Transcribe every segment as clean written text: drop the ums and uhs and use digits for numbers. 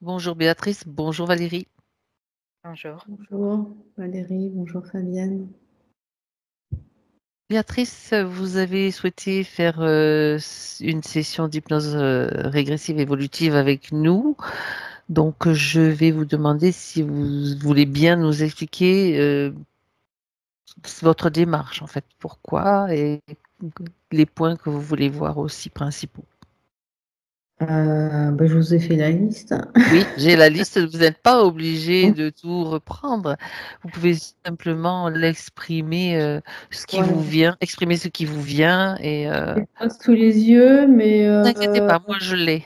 Bonjour Béatrice, bonjour Valérie. Bonjour. Bonjour Valérie, bonjour Fabienne. Béatrice, vous avez souhaité faire une session d'hypnose régressive évolutive avec nous. Donc, je vais vous demander si vous voulez bien nous expliquer votre démarche, en fait, pourquoi et les points que vous voulez voir aussi principaux. Je vous ai fait la liste. Oui, j'ai la liste. Vous n'êtes pas obligé de tout reprendre. Vous pouvez simplement l'exprimer, ce qui vous Voilà. vient, exprimer ce qui vous vient et Je l'ai pas sous les yeux, mais ne vous inquiétez pas, moi je l'ai.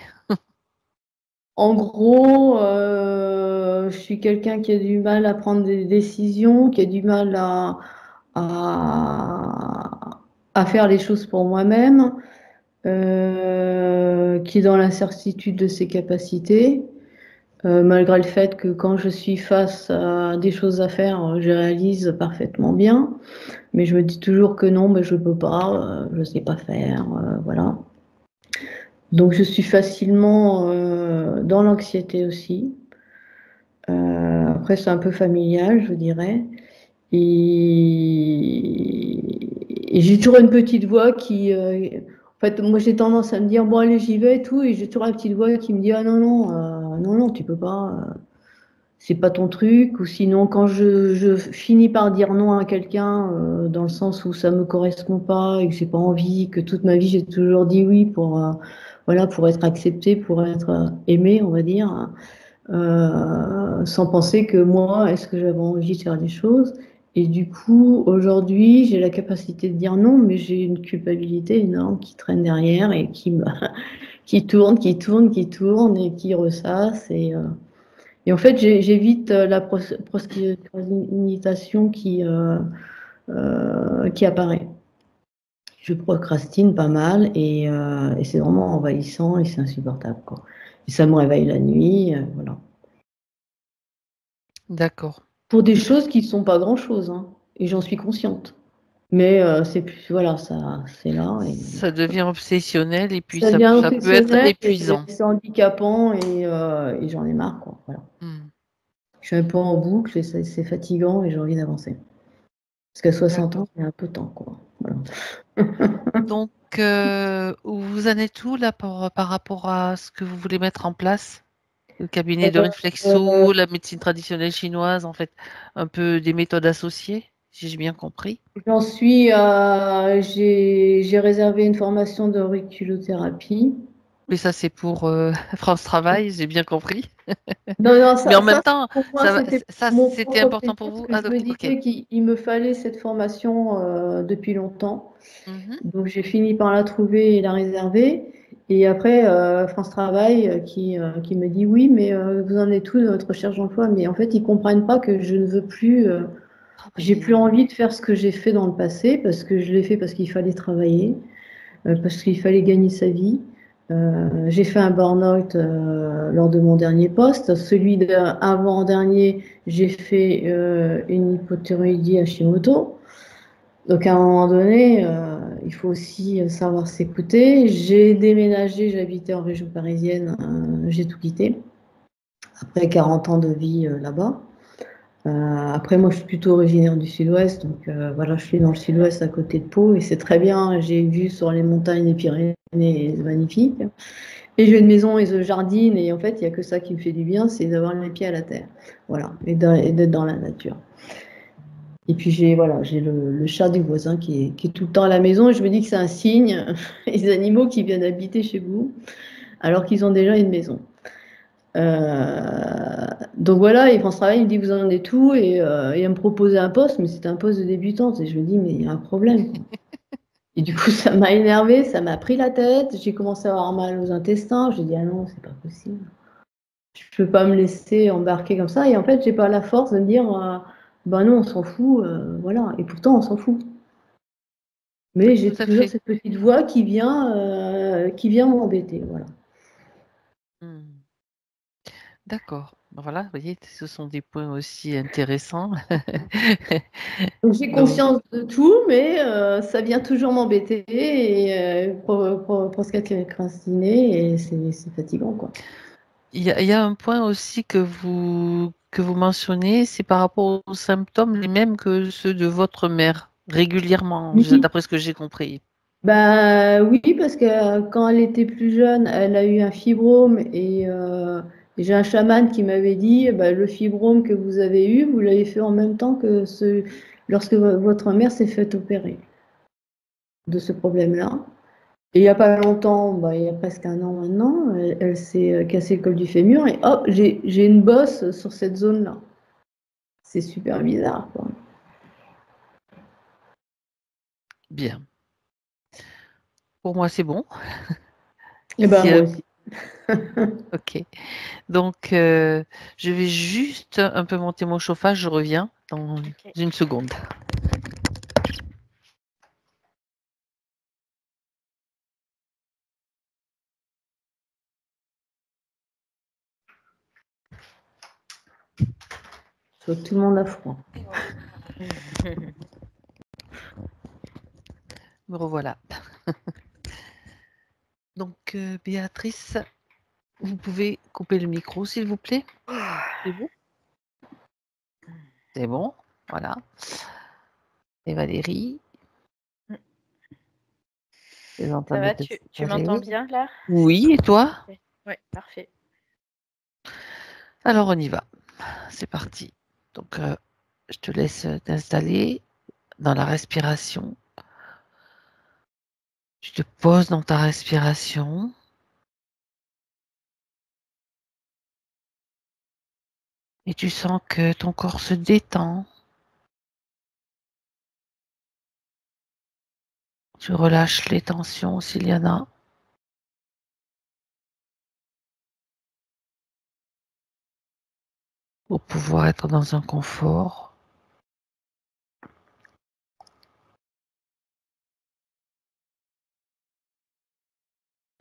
en gros, je suis quelqu'un qui a du mal à prendre des décisions, qui a du mal à, à faire les choses pour moi-même, qui est dans l'incertitude de ses capacités. Malgré le fait que quand je suis face à des choses à faire, je réalise parfaitement bien, mais je me dis toujours que non, je peux pas, je sais pas faire, voilà. Donc je suis facilement dans l'anxiété aussi. Après c'est un peu familial, je dirais, et j'ai toujours une petite voix qui, en fait, moi j'ai tendance à me dire bon allez j'y vais et tout, et j'ai toujours une petite voix qui me dit ah non non, non non tu peux pas. C'est pas ton truc, ou sinon quand je finis par dire non à quelqu'un, dans le sens où ça me correspond pas et que j'ai pas envie, que toute ma vie j'ai toujours dit oui pour, voilà, pour être acceptée, pour être aimée, on va dire, sans penser que moi, est-ce que j'avais envie de faire des choses. Et du coup, aujourd'hui, j'ai la capacité de dire non, mais j'ai une culpabilité énorme qui traîne derrière et qui me, qui tourne, qui tourne, qui tourne et qui ressasse. Et en fait, j'évite la procrastination qui apparaît. Je procrastine pas mal et c'est vraiment envahissant et c'est insupportable, quoi. Et ça me réveille la nuit, voilà. D'accord. Pour des choses qui ne sont pas grand-chose, hein, et j'en suis consciente. Mais c'est plus, voilà, ça, c'est là. Et Ça devient obsessionnel et puis ça devient ça peut être obsessionnel et épuisant. c'est handicapant et j'en ai marre, quoi. Voilà. Hmm. Je suis un peu en boucle et c'est fatigant et j'ai envie d'avancer. Parce qu'à 60 D'accord. ans, c'est un peu temps, quoi. Voilà. Donc, vous en êtes où là par rapport à ce que vous voulez mettre en place? Le cabinet de Euh, réflexo, la médecine traditionnelle chinoise, en fait, un peu des méthodes associées, si j'ai bien compris. J'en suis j'ai réservé une formation d'auriculothérapie. Mais ça, c'est pour France Travail, j'ai bien compris. Non, non, Mais en même ça temps, pour moi, ça, c'était ça mon c'était propre important plaisir, pour parce vous. que Ah, je me ok. disais qu'il me fallait cette formation depuis longtemps. Mhm. Donc j'ai fini par la trouver et la réserver. Et après, France Travail qui me dit oui, mais vous en êtes où de votre recherche d'emploi? Mais en fait, ils comprennent pas que je ne veux plus, j'ai plus Travailler. envie de faire ce que j'ai fait dans le passé, parce que je l'ai fait parce qu'il fallait travailler, parce qu'il fallait gagner sa vie. J'ai fait un burn-out lors de mon dernier poste. Celui d'avant-dernier, j'ai fait une hypothyroïdie Hashimoto. Donc à un moment donné, il faut aussi savoir s'écouter. J'ai déménagé, j'habitais en région parisienne, j'ai tout quitté après 40 ans de vie là-bas. Après, moi, je suis plutôt originaire du sud-ouest, donc voilà, je suis dans le sud-ouest à côté de Pau et c'est très bien. J'ai vu sur les montagnes des Pyrénées, c'est magnifique. Et j'ai une maison et je jardine et en fait, il n'y a que ça qui me fait du bien, c'est d'avoir les pieds à la terre, voilà, et d'être dans la nature. Et puis j'ai voilà, j'ai le chat du voisin qui est tout le temps à la maison et je me dis que c'est un signe, les animaux qui viennent habiter chez vous alors qu'ils ont déjà une maison. Donc voilà, et France Travail, il me dit vous en êtes où et elle me proposait un poste, mais c'était un poste de débutante et je me dis mais il y a un problème, quoi. Et du coup ça m'a énervée, ça m'a pris la tête, j'ai commencé à avoir mal aux intestins, j'ai dit ah non c'est pas possible. Je peux pas me laisser embarquer comme ça. Et en fait, j'ai pas la force de me dire, bah non, on s'en fout, voilà. Et pourtant, on s'en fout. Mais Tout j'ai à toujours fait. cette petite voix qui vient m'embêter, voilà. Hmm. D'accord. Ben voilà, vous voyez, ce sont des points aussi intéressants. Donc j'ai Donc, conscience de tout, mais ça vient toujours m'embêter et procrastiner et c'est fatigant, quoi. il y a un point aussi que vous mentionnez, c'est par rapport aux symptômes les mêmes que ceux de votre mère, régulièrement, Oui. d'après ce que j'ai compris. Bah oui, parce que quand elle était plus jeune, elle a eu un fibrome et j'ai un chaman qui m'avait dit, bah, le fibrome que vous avez eu, vous l'avez fait en même temps que lorsque votre mère s'est fait opérer de ce problème-là. Et il n'y a pas longtemps, bah, il y a presque un an maintenant, elle s'est cassé le col du fémur et hop, j'ai une bosse sur cette zone-là. C'est super bizarre, quoi. Bien. Pour moi, c'est bon. Et ben Si, moi aussi. ok. Donc, je vais juste un peu monter mon chauffage. Je reviens dans Ok. une seconde. Soit tout le monde a froid. Me revoilà. Donc, Béatrice, vous pouvez couper le micro, s'il vous plaît. C'est bon? C'est bon. Voilà. Et Valérie, les Ça entendez va, de tu m'entends s'installer. bien là? Oui, et toi? Oui, parfait. Alors, on y va. C'est parti. Donc, je te laisse t'installer dans la respiration. Tu te poses dans ta respiration. Et tu sens que ton corps se détend. Tu relâches les tensions s'il y en a. Pour pouvoir être dans un confort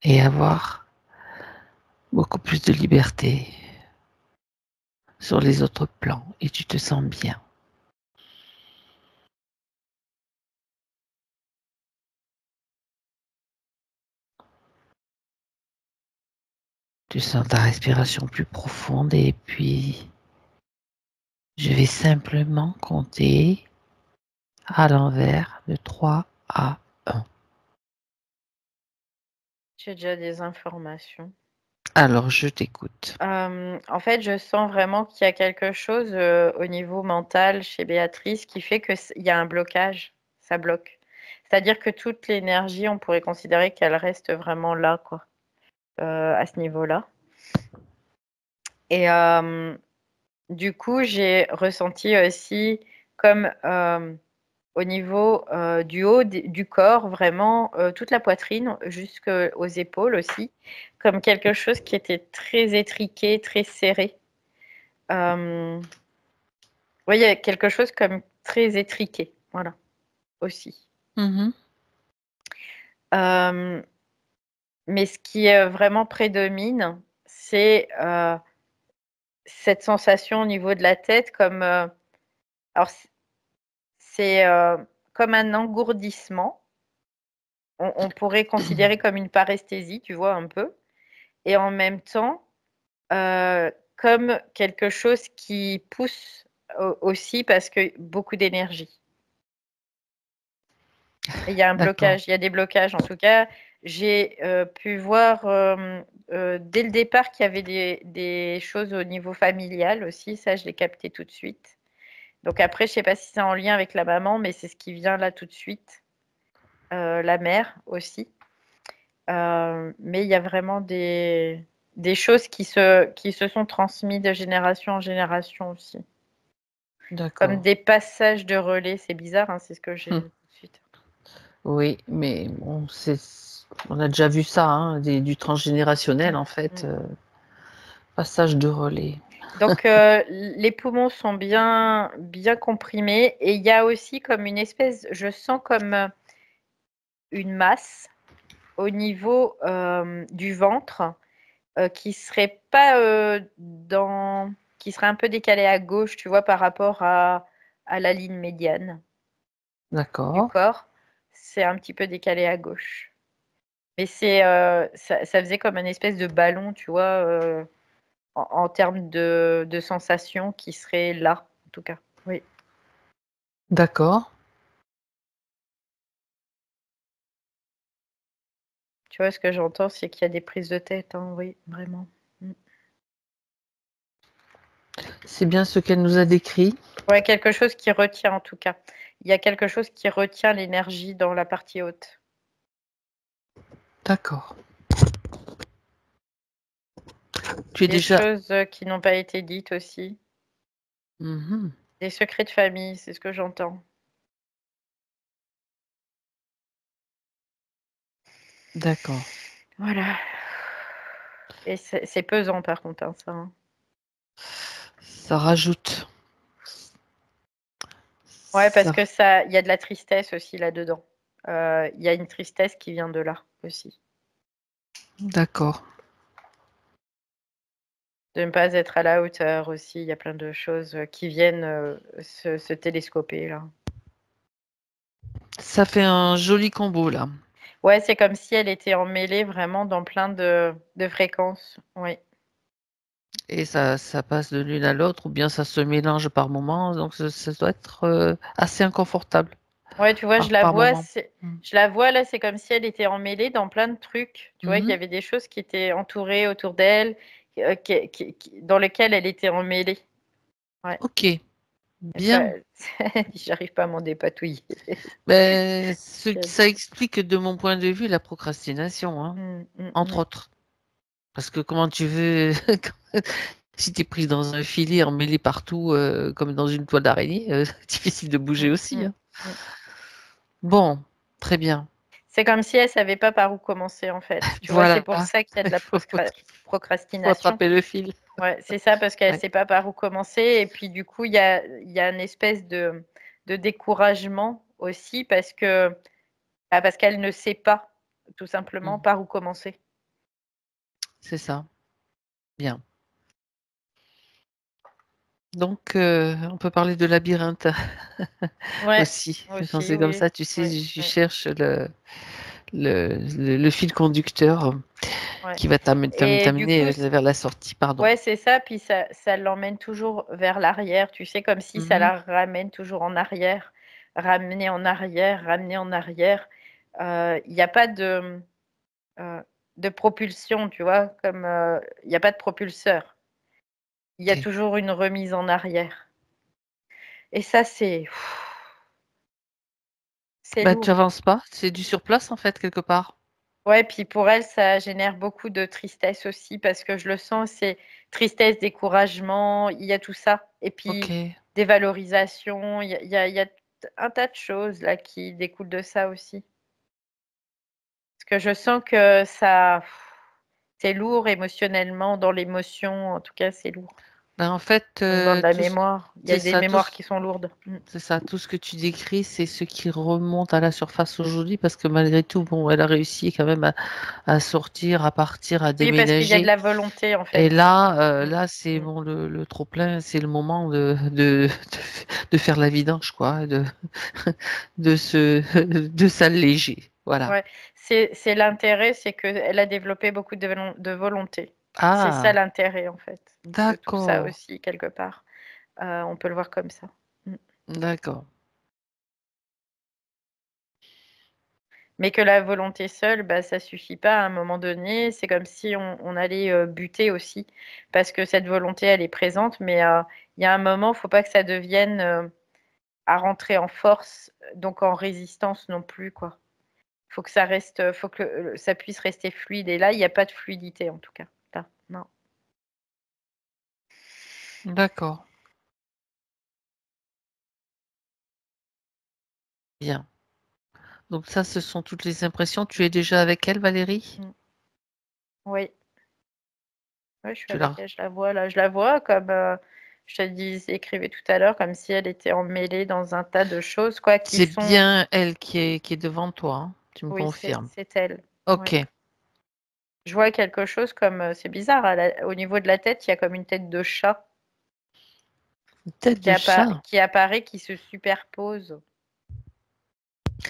et avoir beaucoup plus de liberté sur les autres plans et tu te sens bien. Tu sens ta respiration plus profonde et puis je vais simplement compter à l'envers de 3 à 1. J'ai déjà des informations. Alors je t'écoute. En fait, je sens vraiment qu'il y a quelque chose au niveau mental chez Béatrice qui fait qu'il y a un blocage. Ça bloque. C'est-à-dire que toute l'énergie, on pourrait considérer qu'elle reste vraiment là, quoi, à ce niveau-là. Et du coup, j'ai ressenti aussi comme au niveau du haut du corps, vraiment toute la poitrine jusqu'aux épaules aussi, comme quelque chose qui était très étriqué, très serré. Oui, il y a quelque chose comme très étriqué, voilà, aussi. Mhm. Mais ce qui vraiment prédomine, c'est cette sensation au niveau de la tête comme alors c'est comme un engourdissement. On pourrait considérer comme une paresthésie, tu vois, un peu. Et en même temps, comme quelque chose qui pousse aussi parce que beaucoup d'énergie. Et il y a un D'accord. blocage, il y a des blocages. En tout cas, j'ai pu voir dès le départ qu'il y avait des choses au niveau familial aussi. Ça, je l'ai capté tout de suite. Donc après, je ne sais pas si c'est en lien avec la maman, mais c'est ce qui vient là tout de suite. La mère aussi. Mais il y a vraiment des choses qui se sont transmises de génération en génération aussi. Comme D'accord. des passages de relais. C'est bizarre, hein, c'est ce que j'ai tout de suite. Oui, mais bon, on a déjà vu ça, hein, du transgénérationnel en fait, Mm. passage de relais. Donc, les poumons sont bien, bien comprimés et il y a aussi comme une espèce, je sens comme une masse au niveau du ventre qui serait pas qui serait un peu décalée à gauche, tu vois, par rapport à la ligne médiane du D'accord. corps. C'est un petit peu décalé à gauche. Mais ça faisait comme une espèce de ballon, tu vois, en termes de sensations qui seraient là, en tout cas. Oui. D'accord. Tu vois, ce que j'entends, c'est qu'il y a des prises de tête, hein, oui, vraiment. C'est bien ce qu'elle nous a décrit. Ouais, quelque chose qui retient, en tout cas. Il y a quelque chose qui retient l'énergie dans la partie haute. D'accord. Tu es Des déjà... choses qui n'ont pas été dites aussi. Mhm. Des secrets de famille, c'est ce que j'entends. D'accord. Voilà. Et c'est pesant, par contre, hein, ça. Hein. Ça rajoute. Ouais, parce Ça... que ça, il y a de la tristesse aussi là-dedans. Il y a une tristesse qui vient de là aussi. D'accord. De ne pas être à la hauteur aussi. Il y a plein de choses qui viennent se télescoper là. Ça fait un joli combo là. Ouais, c'est comme si elle était emmêlée vraiment dans plein de fréquences. Oui. Et ça passe de l'une à l'autre, ou bien ça se mélange par moments. Donc ça doit être assez inconfortable Ouais, tu vois, par moment. je la vois là, c'est comme si elle était emmêlée dans plein de trucs. Tu vois, il y Mhm. avait des choses qui étaient entourées autour d'elle, dans lesquelles elle était emmêlée. Ouais. Ok, Et ça, bien. j'arrive pas à m'en dépatouiller. Ben, Quel- ça explique de mon point de vue la procrastination, hein, entre Mm. autres. Parce que comment tu veux, si tu es prise dans un filet emmêlé partout, comme dans une toile d'araignée, difficile de bouger aussi. Mm. Hein. Bon, très bien. C'est comme si elle savait pas par où commencer en fait. Tu vois, c'est Voilà, pour ça qu'il y a de la faut procrastination. attraper le fil. Ouais, c'est ça parce qu'elle Ouais. sait pas par où commencer et puis du coup il y a une espèce de découragement aussi parce qu'elle ne sait pas tout simplement Mhm. par où commencer. C'est ça. Bien. Donc, on peut parler de labyrinthe Ouais, aussi. Quand aussi, c'est comme oui. ça, tu sais, Oui, je oui, cherche le fil conducteur ouais. qui va Et du coup, t'amener vers la sortie. Pardon. ouais, c'est ça, puis ça l'emmène toujours vers l'arrière, tu sais, comme si ça Mhm. la ramène toujours en arrière, ramener en arrière, ramener en arrière. Il n'y a pas euh, de propulsion, tu vois, comme il n'y a pas de propulseur. Il y a Ok. toujours une remise en arrière. Et ça, c'est Bah, tu lourd. avances pas, c'est du sur place en fait, quelque part. Ouais, puis pour elle, ça génère beaucoup de tristesse aussi, parce que je le sens, c'est tristesse, découragement, il y a tout ça. Et puis Ok. dévalorisation, il y a un tas de choses là qui découlent de ça aussi. Parce que je sens que ça, c'est lourd émotionnellement, dans l'émotion, en tout cas, c'est lourd. Bah, en fait, Donc dans de la mémoire, il y c'est a des ça, mémoires qui sont lourdes. c'est ça, tout ce que tu décris, c'est ce qui remonte à la surface aujourd'hui, parce que malgré tout, bon, elle a réussi quand même à sortir, à partir, à Oui, parce qu'il y a de déménager. la volonté en Et fait. là, Mm, là, c'est mm. bon, le trop-plein, c'est le moment de faire la vidange, quoi, de s'alléger. Voilà. Ouais, c'est l'intérêt, c'est qu'elle a développé beaucoup de volonté. C'est ça Ah, l'intérêt en fait de tout ça d'accord, aussi quelque part. On peut le voir comme ça. Mm. d'accord. Mais que la volonté seule, bah, ça suffit pas à un moment donné. C'est comme si on allait buter aussi, parce que cette volonté, elle est présente, mais il y a un moment, faut pas que ça devienne à rentrer en force, donc en résistance non plus, quoi. Faut que ça reste, faut que ça puisse rester fluide. Et là, il n'y a pas de fluidité en tout cas. Là, non. D'accord, bien. Donc ça, ce sont toutes les impressions. Tu es déjà avec elle, Valérie? Mm. Oui, ouais, je suis Tu avec l'as. elle, je la vois là, je la vois comme je te disais, écrivais tout à l'heure, comme si elle était emmêlée dans un tas de choses, quoi, qui C'est sont, bien elle qui est devant toi, hein. Tu me oui, confirmes. c'est elle. Ok. Ouais. Je vois quelque chose comme, c'est bizarre, au niveau de la tête, il y a comme une tête de chat Une tête de chat. qui apparaît, qui se superpose.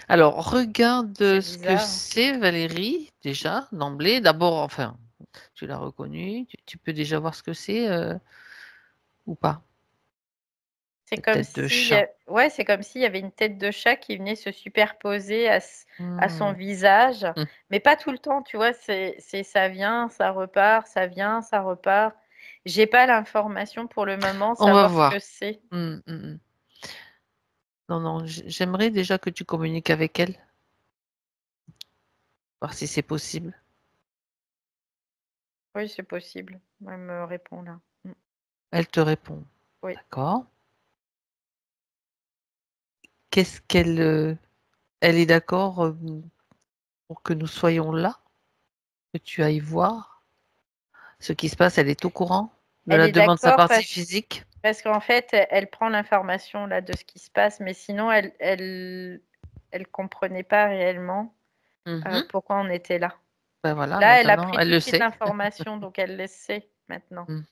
Alors, regarde C'est ce que bizarre. c'est, Valérie, déjà, d'emblée. D'abord, enfin, Tu l'as reconnu. Tu peux déjà voir ce que c'est ou pas? C'est Cette comme tête de si, chat. ouais, c'est comme s'il y avait une tête de chat qui venait se superposer à son Hmm. visage, Hmm. mais pas tout le temps, tu vois, ça vient, ça repart, ça vient, ça repart. J'ai pas l'information pour le moment, On va savoir ce que voir. c'est. Non, non, j'aimerais déjà que tu communiques avec elle, voir si c'est possible. Oui, c'est possible. Elle me répond là. Elle te répond. Oui. D'accord. Qu'est-ce qu'elle elle est d'accord pour que nous soyons là, que tu ailles voir ce qui se passe? Elle est au courant de Elle la est demande de sa d'accord partie physique? parce qu'en fait, elle prend l'information là de ce qui se passe, mais sinon, elle comprenait pas réellement Mhm. pourquoi on était là. Ben voilà, Là, elle a maintenant, pris elle tout de le suite sait. l'information, donc elle le sait maintenant. Mhm.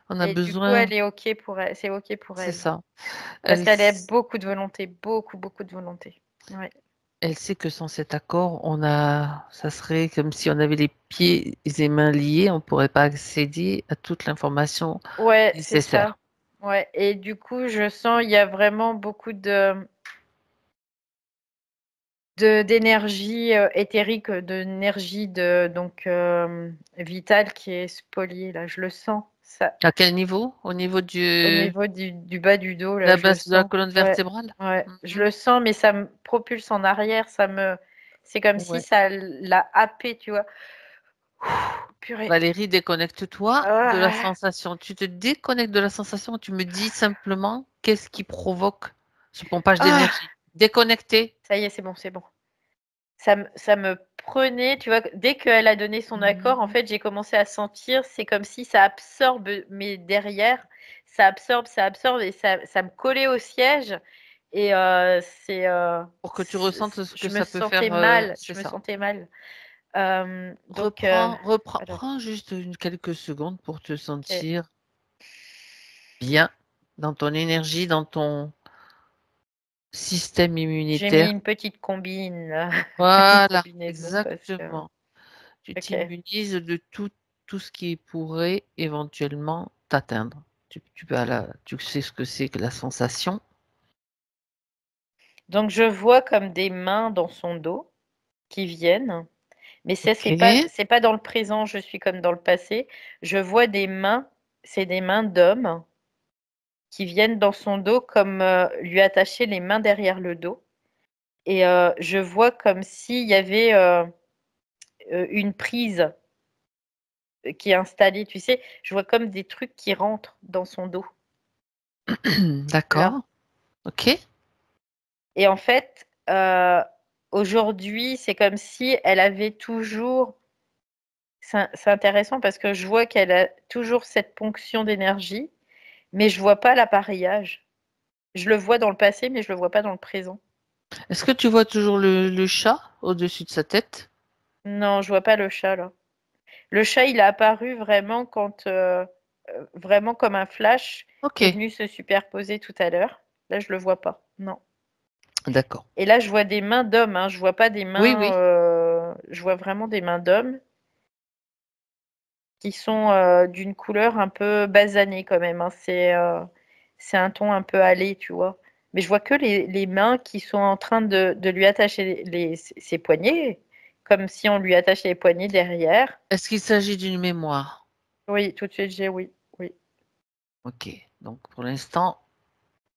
On a Et du coup, besoin, elle est OK pour elle, c'est OK pour c'est elle. ça. Parce Elle, qu'elle a beaucoup de volonté, beaucoup, beaucoup de volonté. Ouais. elle sait que sans cet accord, ça serait comme si on avait les pieds et mains liés, on ne pourrait pas accéder à toute l'information Ouais, c'est ça. nécessaire. Ouais. Et du coup, je sens il y a vraiment beaucoup d'énergie éthérique, d'énergie donc vitale qui est spoliée là. Je le sens. Ça, À quel niveau? Au niveau au de niveau du bas du dos là, la je le base de la sens. colonne Ouais, vertébrale? ouais. Je Mhm. le sens, mais ça me propulse en arrière. C'est comme si Ouais. ça l'a happé, tu vois. Purée. Valérie, déconnecte-toi de la Ah, sensation. Tu te déconnectes de la sensation. Tu me dis simplement qu'est-ce qui provoque ce pompage ah, d'énergie. Déconnecté. ça y est, c'est bon, c'est bon. Ça me prenait, tu vois, dès qu'elle a donné son accord, en Mhm. fait, j'ai commencé à sentir, c'est comme si ça absorbe mes derrière, ça absorbe et ça me collait au siège. Et Pour que tu ressentes ce que je me ça peut sentais faire, mal, c'est je me ça. sentais mal. Donc, voilà. Prends juste quelques secondes pour te Ok. sentir bien dans ton énergie, dans ton système J'ai mis immunitaire. une petite combine, là, une Voilà, combinaison parce que. exactement. Tu Ok. t'immunises de tout ce qui pourrait éventuellement t'atteindre. Tu sais ce que c'est que la sensation. Donc, je vois comme des mains dans son dos qui viennent. Mais ça, Ok. c'est pas dans le présent, je suis comme dans le passé. Je vois des mains, c'est des mains d'hommes qui viennent dans son dos comme lui attacher les mains derrière le dos. Et je vois comme s'il y avait une prise qui est installée, tu sais, je vois comme des trucs qui rentrent dans son dos, là. D'accord. Ok. Et en fait, aujourd'hui, c'est comme si elle avait toujours. C'est intéressant parce que je vois qu'elle a toujours cette ponction d'énergie. Mais je vois pas l'appareillage. Je le vois dans le passé, mais je le vois pas dans le présent. Est-ce que tu vois toujours le chat au-dessus de sa tête? Non, je vois pas le chat là. Le chat, il a apparu vraiment quand vraiment comme un flash Ok. qui est venu se superposer tout à l'heure. Là, je le vois pas. Non. D'accord. Et là, je vois des mains d'hommes, hein. Je vois pas des Oui, mains. oui. Je vois vraiment des mains d'hommes qui sont d'une couleur un peu basanée quand même, hein. C'est un ton un peu allé, tu vois. Mais je vois que les mains qui sont en train de lui attacher ses poignets, comme si on lui attachait les poignets derrière. Est-ce qu'il s'agit d'une mémoire? Oui, tout de suite, j'ai oui, oui. Ok. Donc pour l'instant,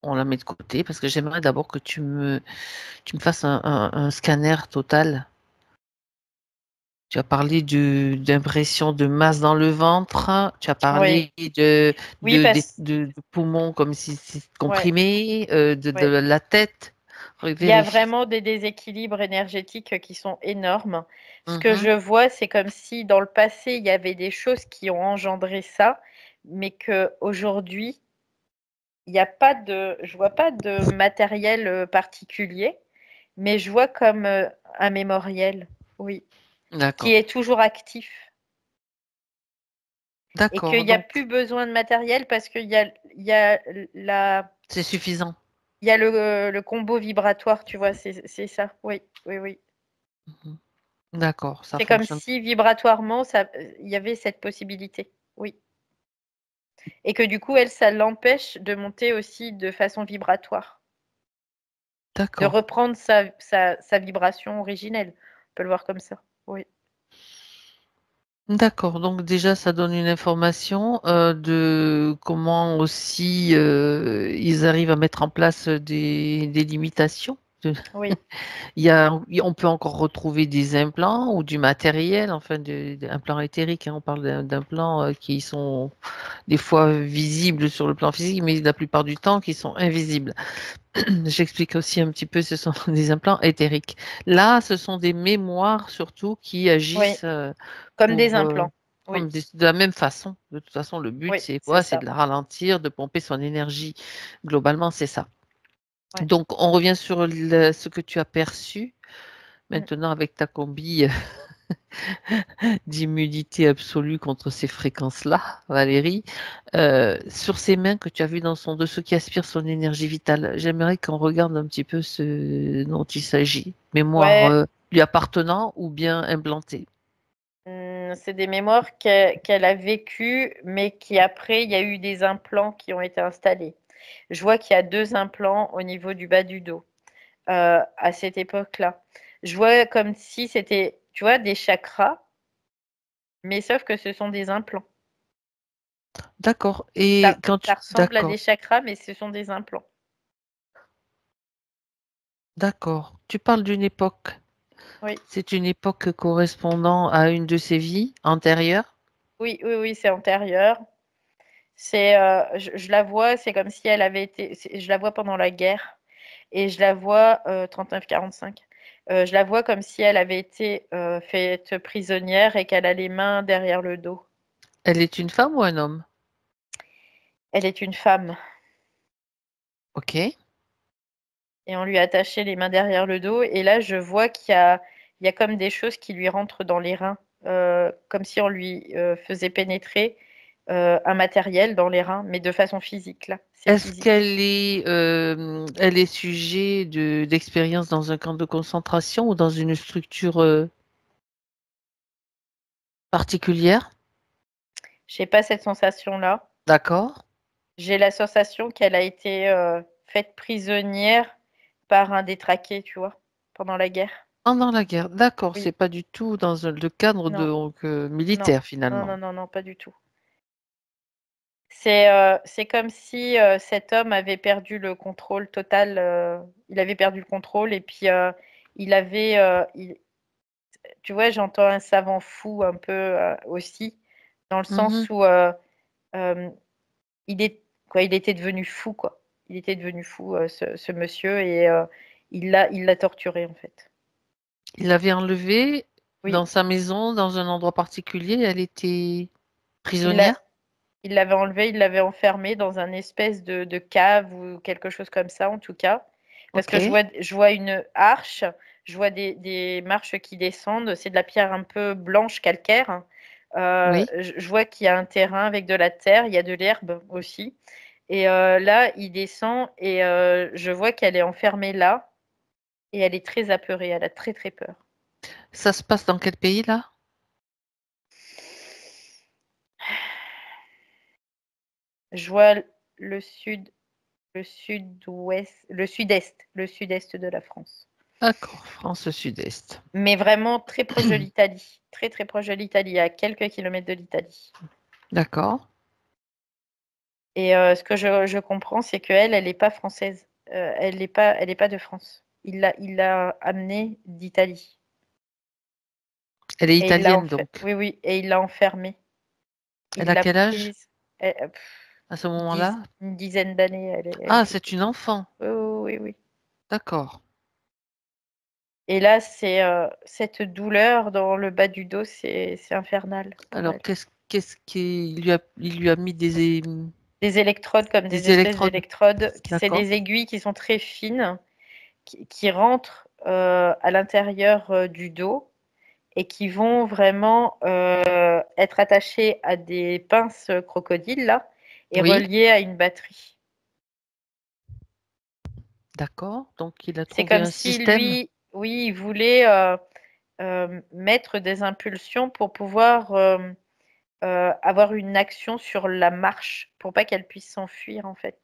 on la met de côté parce que j'aimerais d'abord que tu me fasses un scanner total. Tu as parlé d'impression de masse dans le ventre. Tu as Oui, parlé oui, de poumons comme si c'est ouais, comprimé, de ouais. la tête. Il y a Vérifie. vraiment des déséquilibres énergétiques qui sont énormes. Ce que Mhm. je vois, c'est comme si dans le passé, il y avait des choses qui ont engendré ça, mais que aujourd'hui, il y a pas de je vois pas de matériel, particulier, mais je vois comme, un mémoriel, oui, qui D'accord. est toujours actif et D'accord. qu'il y a Donc, plus besoin de matériel parce qu'il y a la c'est suffisant. il y a le combo vibratoire, tu vois? C'est ça, oui, oui, oui. Mhm. D'accord, ça C'est comme fonctionne. si vibratoirement, il y avait cette possibilité. Oui. Et que du coup, elle, ça l'empêche de monter aussi de façon vibratoire, de D'accord. reprendre sa vibration originelle. On peut le voir comme ça. Oui. D'accord. Donc déjà, ça donne une information de comment aussi ils arrivent à mettre en place des limitations. Oui. On peut encore retrouver des implants ou du matériel, enfin, implants éthériques, hein. On parle d'implants qui sont des fois visibles sur le plan physique, mais la plupart du temps qui sont invisibles. J'explique aussi un petit peu, ce sont des implants éthériques. Là, ce sont des mémoires surtout qui Oui. agissent Comme des pour, implants. Oui. de la même façon. De toute façon, le but, Oui, c'est c'est quoi? C'est ça. de la ralentir, de pomper son énergie. Globalement, c'est ça. Ouais. Donc, on revient sur ce que tu as perçu. Mm. Maintenant, avec ta combi d'immunité absolue contre ces fréquences-là, Valérie, sur ces mains que tu as vues dans son dessous qui aspirent son énergie vitale, j'aimerais qu'on regarde un petit peu ce dont il s'agit. Mémoire Ouais. lui appartenant ou bien implantée. C'est des mémoires qu'elle a vécues, mais qui après, il y a eu des implants qui ont été installés. Je vois qu'il y a 2 implants au niveau du bas du dos, à cette époque-là. Je vois comme si c'était, tu vois, des chakras, mais sauf que ce sont des implants. D'accord. Et Ça quand ça tu... ressemble à des D'accord. chakras, mais ce sont des implants. D'accord. Tu parles d'une époque. Oui, C'est une époque correspondant à une de ses vies antérieures? oui, oui, oui, c'est antérieur. Je la vois, c'est comme si elle avait été je la vois pendant la guerre et je la vois, 39-45. Je la vois comme si elle avait été, faite prisonnière et qu'elle a les mains derrière le dos. Elle est une femme ou un homme? Elle est une femme Ok. et on lui a attaché les mains derrière le dos et là, je vois qu'il y a comme des choses qui lui rentrent dans les reins, comme si on lui, faisait pénétrer, un matériel dans les reins, mais de façon physique là, c'est Est-ce physique. elle est sujet d'expérience dans un camp de concentration ou dans une structure particulière? J'ai pas cette sensation-là. D'accord. J'ai la sensation qu'elle a été, faite prisonnière par un détraqué, tu vois? Pendant la guerre. Pendant la guerre. D'accord. Oui, C'est pas du tout dans le cadre non, donc, non, militaire non, finalement. non, non, non, pas du tout. C'est comme si, cet homme avait perdu le contrôle total, il avait perdu le contrôle et puis, il avait, il tu vois, j'entends un savant fou un peu, aussi, dans le Mhm. sens où, hem, il est quoi, il était devenu fou, quoi. Il était devenu fou, ce monsieur et il l'a torturé, en fait. Il l'avait enlevée Oui, dans sa maison, dans un endroit particulier. Elle était il l'a prisonnière. il l'avait enlevé, il l'avait enfermé dans un espèce de cave ou quelque chose comme ça, en tout cas. Parce Ok. que je vois une arche, je vois des marches qui descendent, c'est de la pierre un peu blanche calcaire, hein. Oui. Je vois qu'il y a un terrain avec de la terre, il y a de l'herbe aussi et là, il descend et je vois qu'elle est enfermée là et elle est très apeurée, elle a très, très peur. Ça se passe dans quel pays là? Je vois le sud, le sud-ouest, le sud-est de la France. D'accord. France Sud-Est. Mais vraiment très proche de l'Italie, très, très proche de l'Italie, à quelques kilomètres de l'Italie. D'accord. Et ce que je comprends, c'est qu'elle, elle est pas française. Elle est pas de France. Il l'a amenée d'Italie Elle est et il l'a italienne donc. oui, oui et il l'a enfermée. Elle Il a l'a quel âge prise, et à ce moment-là? une dizaine d'années, elle Ah, était c'est une petite. enfant. Oui, oui, oui, oui. D'accord. Et là, cette douleur dans le bas du dos, c'est infernal pour Alors, elle. qu'est-ce il lui a mis Des électrodes comme des des espèces électrodes? d'électrodes, c'est D'accord. des aiguilles qui sont très fines, qui rentrent, à l'intérieur, du dos et qui vont vraiment, être attachées à des pinces, crocodiles là et Oui, reliées à une batterie. d'accord. Donc, il a C'est trouvé comme un si système. lui, oui, il voulait, mettre des impulsions pour pouvoir avoir une action sur la marche, pour pas qu'elle puisse s'enfuir, en fait,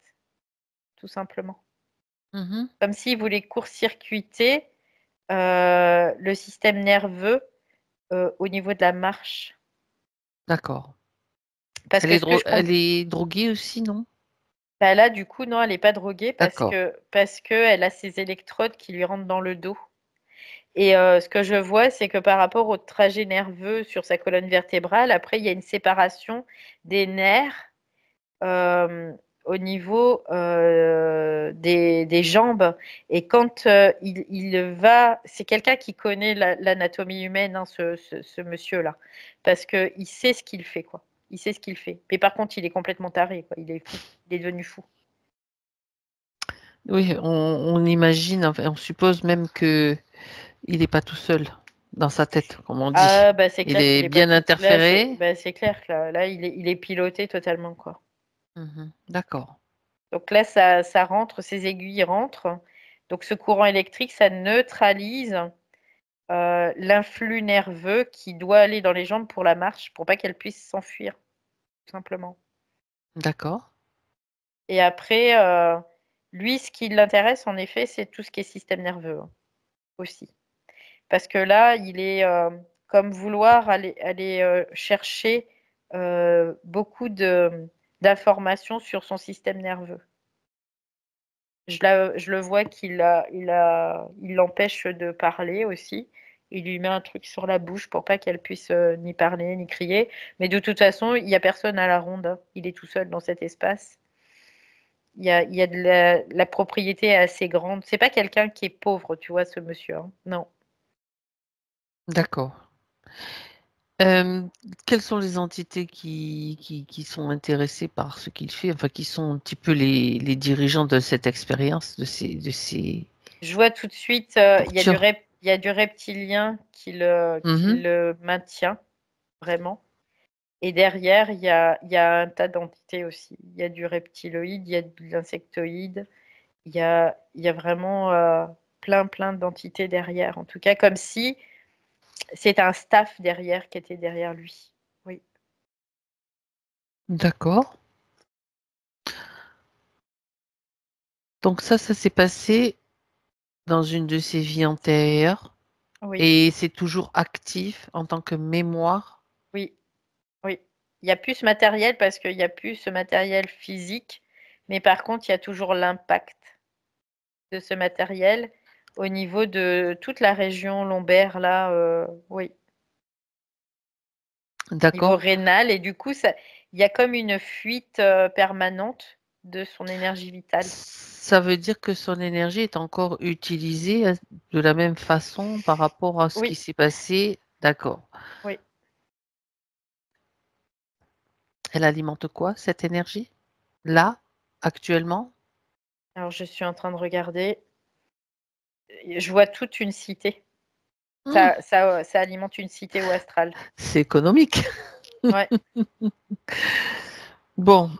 tout simplement. Comme s'il voulait court-circuiter le système nerveux au niveau de la marche. D'accord. Parce Elle que est, ce que je comprends, elle est droguée aussi, non? bah là, du coup, non, elle n'est pas droguée D'accord. parce que elle a ses électrodes qui lui rentrent dans le dos. Et ce que je vois, c'est que par rapport au trajet nerveux sur sa colonne vertébrale, après, il y a une séparation des nerfs au niveau des jambes. Et quand il va, c'est quelqu'un qui connaît l'anatomie humaine, hein, ce monsieur-là, parce qu'il sait ce qu'il fait, quoi. Il sait ce qu'il fait. Mais par contre, il est complètement taré, quoi. Il est fou. Il est devenu fou. Oui, on imagine, enfin, on suppose même que il n'est pas tout seul dans sa tête, comme on dit. Ah, bah c'est Il clair est qu'il est pas bien tout. Là, interféré. c'est clair que là, il est piloté totalement, quoi. D'accord. Donc là, ça rentre, ces aiguilles rentrent. Donc ce courant électrique, ça neutralise l'influx nerveux qui doit aller dans les jambes pour la marche, pour pas qu'elle puisse s'enfuir, tout simplement. D'accord. Et après, lui, ce qui l'intéresse, en effet, c'est tout ce qui est système nerveux, hein, aussi. Parce que là, il est comme vouloir aller chercher beaucoup d'informations sur son système nerveux. Je le vois il l'empêche de parler aussi. Il lui met un truc sur la bouche pour pas qu'elle puisse ni parler ni crier. Mais de toute façon, il n'y a personne à la ronde, hein. Il est tout seul dans cet espace. Il y a la propriété est assez grande. C'est pas quelqu'un qui est pauvre, tu vois, ce monsieur, hein. Non. D'accord. Quelles sont les entités qui sont intéressées par ce qu'il fait, enfin qui sont un petit peu les dirigeants de cette expérience, de ces Je vois tout de suite, tortures? il y a du reptilien qui Mhm. le maintient, vraiment. Et derrière, il y a un tas d'entités aussi. Il y a du reptiloïde, il y a de l'insectoïde, il y a vraiment plein d'entités derrière. En tout cas, comme si c'est un staff derrière qui était derrière lui. Oui. D'accord. Donc ça s'est passé dans une de ses vies antérieures Oui, et c'est toujours actif en tant que mémoire. oui, oui. Il y a plus ce matériel parce qu'il y a plus ce matériel physique, mais par contre, il y a toujours l'impact de ce matériel au niveau de toute la région lombaire, là, oui, niveau D'accord. rénal. Et du coup, il y a comme une fuite permanente de son énergie vitale. Ça veut dire que son énergie est encore utilisée de la même façon par rapport à ce qui Oui, s'est passé. D'accord. oui. Elle alimente quoi, cette énergie? Là, actuellement? Alors, je suis en train de regarder. Je vois toute une cité. Hmm, Ça alimente une cité au astral. c'est économique. Ouais, Bon,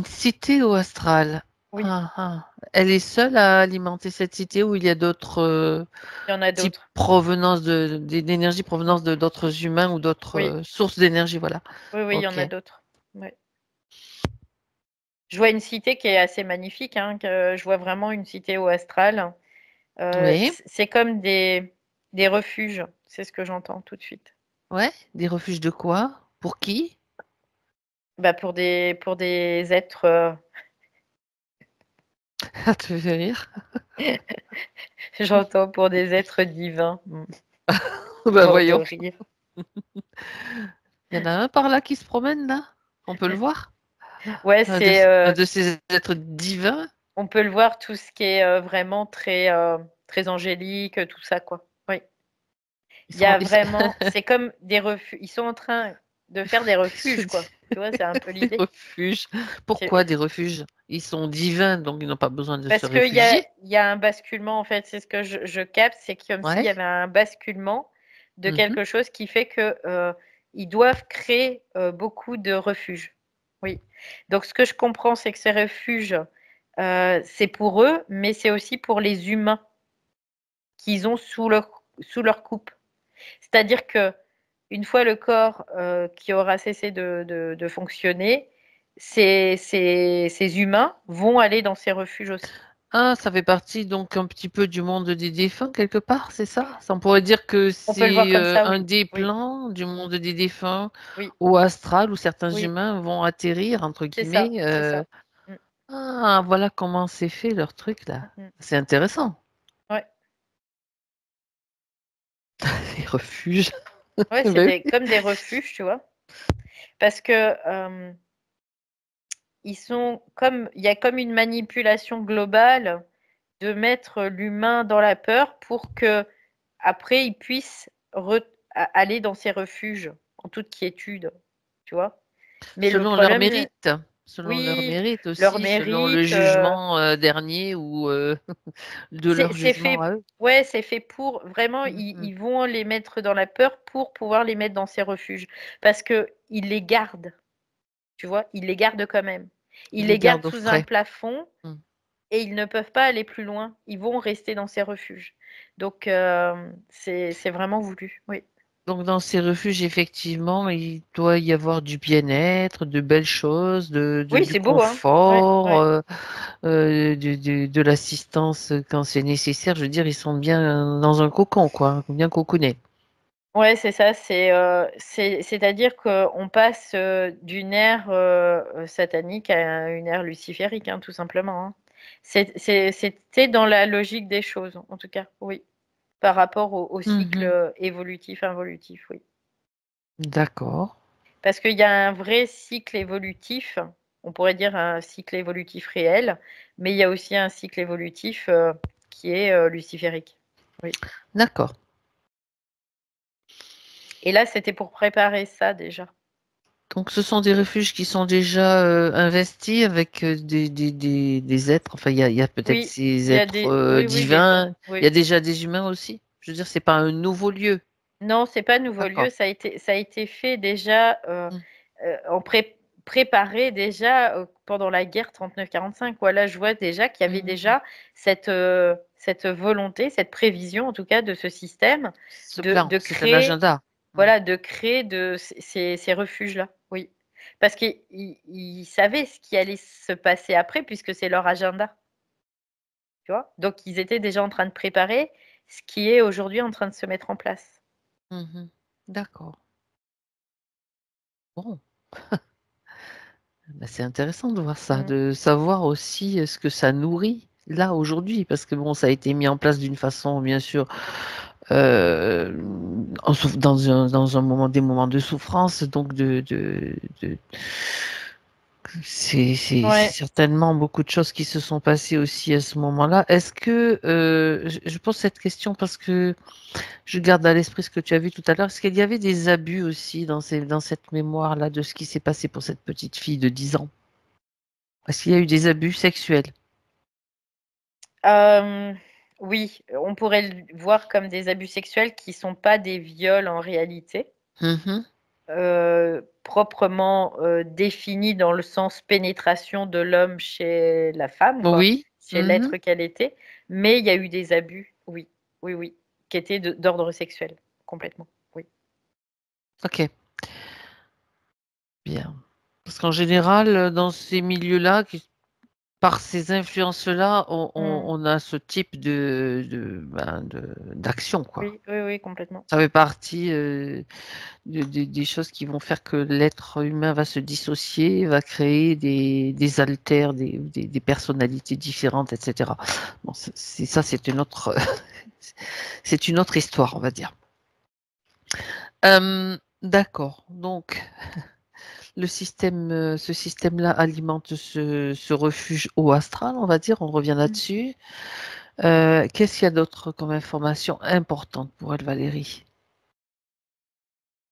cité au astral. oui, Ah, ah. Elle est seule à alimenter cette cité ou il y a d'autres il y en a types d'autres. provenance d'énergie provenance de d'autres humains ou d'autres Oui, sources d'énergie, voilà. oui, il y en Ok. a d'autres. Ouais. Je vois une cité qui est assez magnifique, hein, que je vois vraiment une cité au astral. Oui. C'est comme des refuges, c'est ce que j'entends tout de suite. Ouais. Des refuges de quoi? Pour qui? Bah pour des êtres, Ça te fait rire. j'entends pour des êtres divins. Bah Mort de voyons. rire. Il y en a un par là qui se promène là. On peut le voir. Ouais, Un de ces êtres divins. on peut le voir tout ce qui est vraiment très angélique, tout ça quoi. Oui. Ils Il y sont, a vraiment, c'est comme des refuges. Ils sont en train de faire des je refuges dis quoi. Tu vois, c'est un peu des l'idée. refuges. C'est- Pourquoi des refuges? Ils sont divins, donc ils n'ont pas besoin de se Parce réfugier. il y a un basculement en fait. C'est ce que je capte, c'est comme s'il Ouais. y avait un basculement de Mhm. quelque chose qui fait que ils doivent créer beaucoup de refuges. Oui. Donc ce que je comprends, c'est que ces refuges, c'est pour eux, mais c'est aussi pour les humains qu'ils ont sous leur coupe. C'est-à-dire que une fois le corps qui aura cessé de fonctionner, ces humains vont aller dans ces refuges aussi. Ah, ça fait partie donc un petit peu du monde des défunts quelque part, c'est ça? Ça, on pourrait dire que On peut le voir c'est comme ça, un oui. des Oui, plans du monde des défunts oui, au astral où certains oui. humains vont atterrir, entre C'est ça, guillemets. c'est ça. Mm, Ah, voilà comment c'est fait leur truc là. mm, mm. C'est intéressant. Ouais, Les refuges. ouais, c'est Ben oui. comme des refuges, tu vois. Parce que il y a comme une manipulation globale de mettre l'humain dans la peur pour que après il puisse aller dans ces refuges en toute quiétude, tu vois. Mais le Selon leur problème, mérite. Selon leur oui, mérite leur aussi, selon le mérite, jugement dernier ou de leur c'est jugement fait, à eux. ouais, c'est fait pour vraiment, Mhm. ils vont les mettre dans la peur pour pouvoir les mettre dans ces refuges, parce que ils les gardent, tu vois, ils les gardent quand même. Ils Ils les les gardent gardent au sous un frais. plafond Mm. et ils ne peuvent pas aller plus loin. Ils vont rester dans ces refuges. Donc c'est vraiment voulu, oui. Donc dans ces refuges, effectivement, il doit y avoir du bien-être, de belles choses, Oui, du c'est beau, hein. Ouais, confort, ouais. de l'assistance quand c'est nécessaire. Je veux dire, ils sont bien dans un cocon, quoi, bien cocoonés. Ouais, c'est ça, c'est-à-dire qu'on passe d'une ère satanique à une ère luciférique, hein, tout simplement. Hein. C'était dans la logique des choses, en tout cas, oui, par rapport au cycle Mhm. évolutif, involutif, oui. D'accord. Parce qu'il y a un vrai cycle évolutif, on pourrait dire un cycle évolutif réel, mais il y a aussi un cycle évolutif qui est luciférique. Oui. D'accord. Et là, c'était pour préparer ça déjà. Donc ce sont des refuges qui sont déjà investis avec des êtres. Enfin, il y a peut-être Oui, ces il y a êtres des, oui, oui, déjà, divins. Il y oui. a déjà des humains aussi. Je veux dire, c'est pas un nouveau lieu. Non, c'est pas nouveau lieu, D'accord. ça a été fait déjà, Mm. en préparé déjà pendant la guerre 39-45. Voilà, je vois déjà qu'il y avait Mhm. déjà cette volonté, cette prévision en tout cas de ce système Ce plan, de c'est un créer, agenda. Mm. voilà, de créer ces refuges-là. Oui, parce qu'ils savaient ce qui allait se passer après puisque c'est leur agenda, tu vois. Donc ils étaient déjà en train de préparer ce qui est aujourd'hui en train de se mettre en place. Mhm. D'accord. Bon, bah, c'est intéressant de voir ça, Mm. de savoir aussi ce que ça nourrit là aujourd'hui, parce que bon, ça a été mis en place d'une façon, bien sûr, euh, dans un moment, des moments de souffrance, donc c'est Ouais. certainement beaucoup de choses qui se sont passées aussi à ce moment-là. Est-ce que je pose cette question parce que je garde à l'esprit ce que tu as vu tout à l'heure. Est-ce qu'il y avait des abus aussi dans cette mémoire-là de ce qui s'est passé pour cette petite fille de 10 ans? Est-ce qu'il y a eu des abus sexuels? Hem, oui, on pourrait le voir comme des abus sexuels qui sont pas des viols en réalité, Mhm. proprement, définis dans le sens pénétration de l'homme chez la femme quoi, Oui. chez Mhm. l'être qu'elle était, mais il y a eu des abus, oui, oui, oui, qui étaient d'ordre sexuel, complètement, oui. Ok, bien. Parce qu'en général, dans ces milieux-là, par ces influences-là, Mmh. on a ce type d'action, quoi. Oui, oui, oui, complètement. Ça fait partie des choses qui vont faire que l'être humain va se dissocier, va créer des alters, des personnalités différentes, etc. Bon, ça, c'est une autre histoire, on va dire. D'accord. Donc, ce système-là alimente ce refuge haut astral, on va dire. On revient Mmh. là-dessus. Qu'est-ce qu'il y a d'autre comme information importante pour elle, Valérie?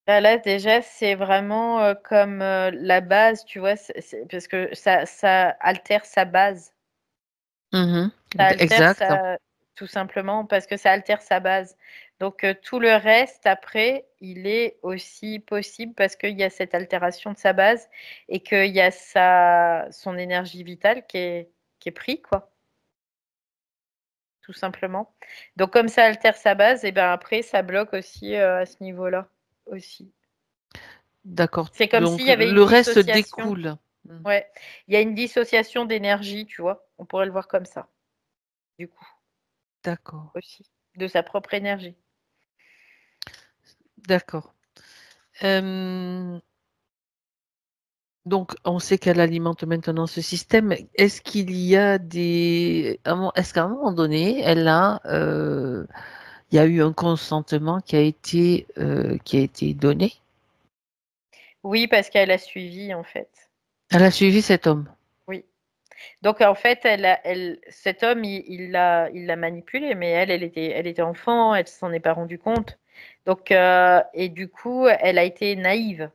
Bah, là, déjà, c'est vraiment, comme, la base, tu vois? C'est parce que ça altère sa base. Mhm. Ça altère Exact. sa tout simplement parce que ça altère sa base. Donc, tout le reste après, il est aussi possible parce qu'il y a cette altération de sa base et qu'il y a son énergie vitale qui est pris, quoi. tout simplement. Donc comme ça altère sa base, et ben après ça bloque aussi à ce niveau-là aussi. D'accord. C'est comme Donc s'il y avait une le reste dissociation. découle. Ouais, il y a une dissociation d'énergie, tu vois. On pourrait le voir comme ça, du coup, D'accord. aussi, de sa propre énergie. D'accord. Donc, on sait qu'elle alimente maintenant ce système. Est-ce qu'il y a est-ce qu'à un moment donné, il y a eu un consentement qui a été donné? Oui, parce qu'elle a suivi, en fait. Elle a suivi cet homme. Oui. Donc en fait, cet homme, il l'a manipulée, mais elle était enfant, elle s'en est pas rendue compte. Donc et du coup, elle a été naïve,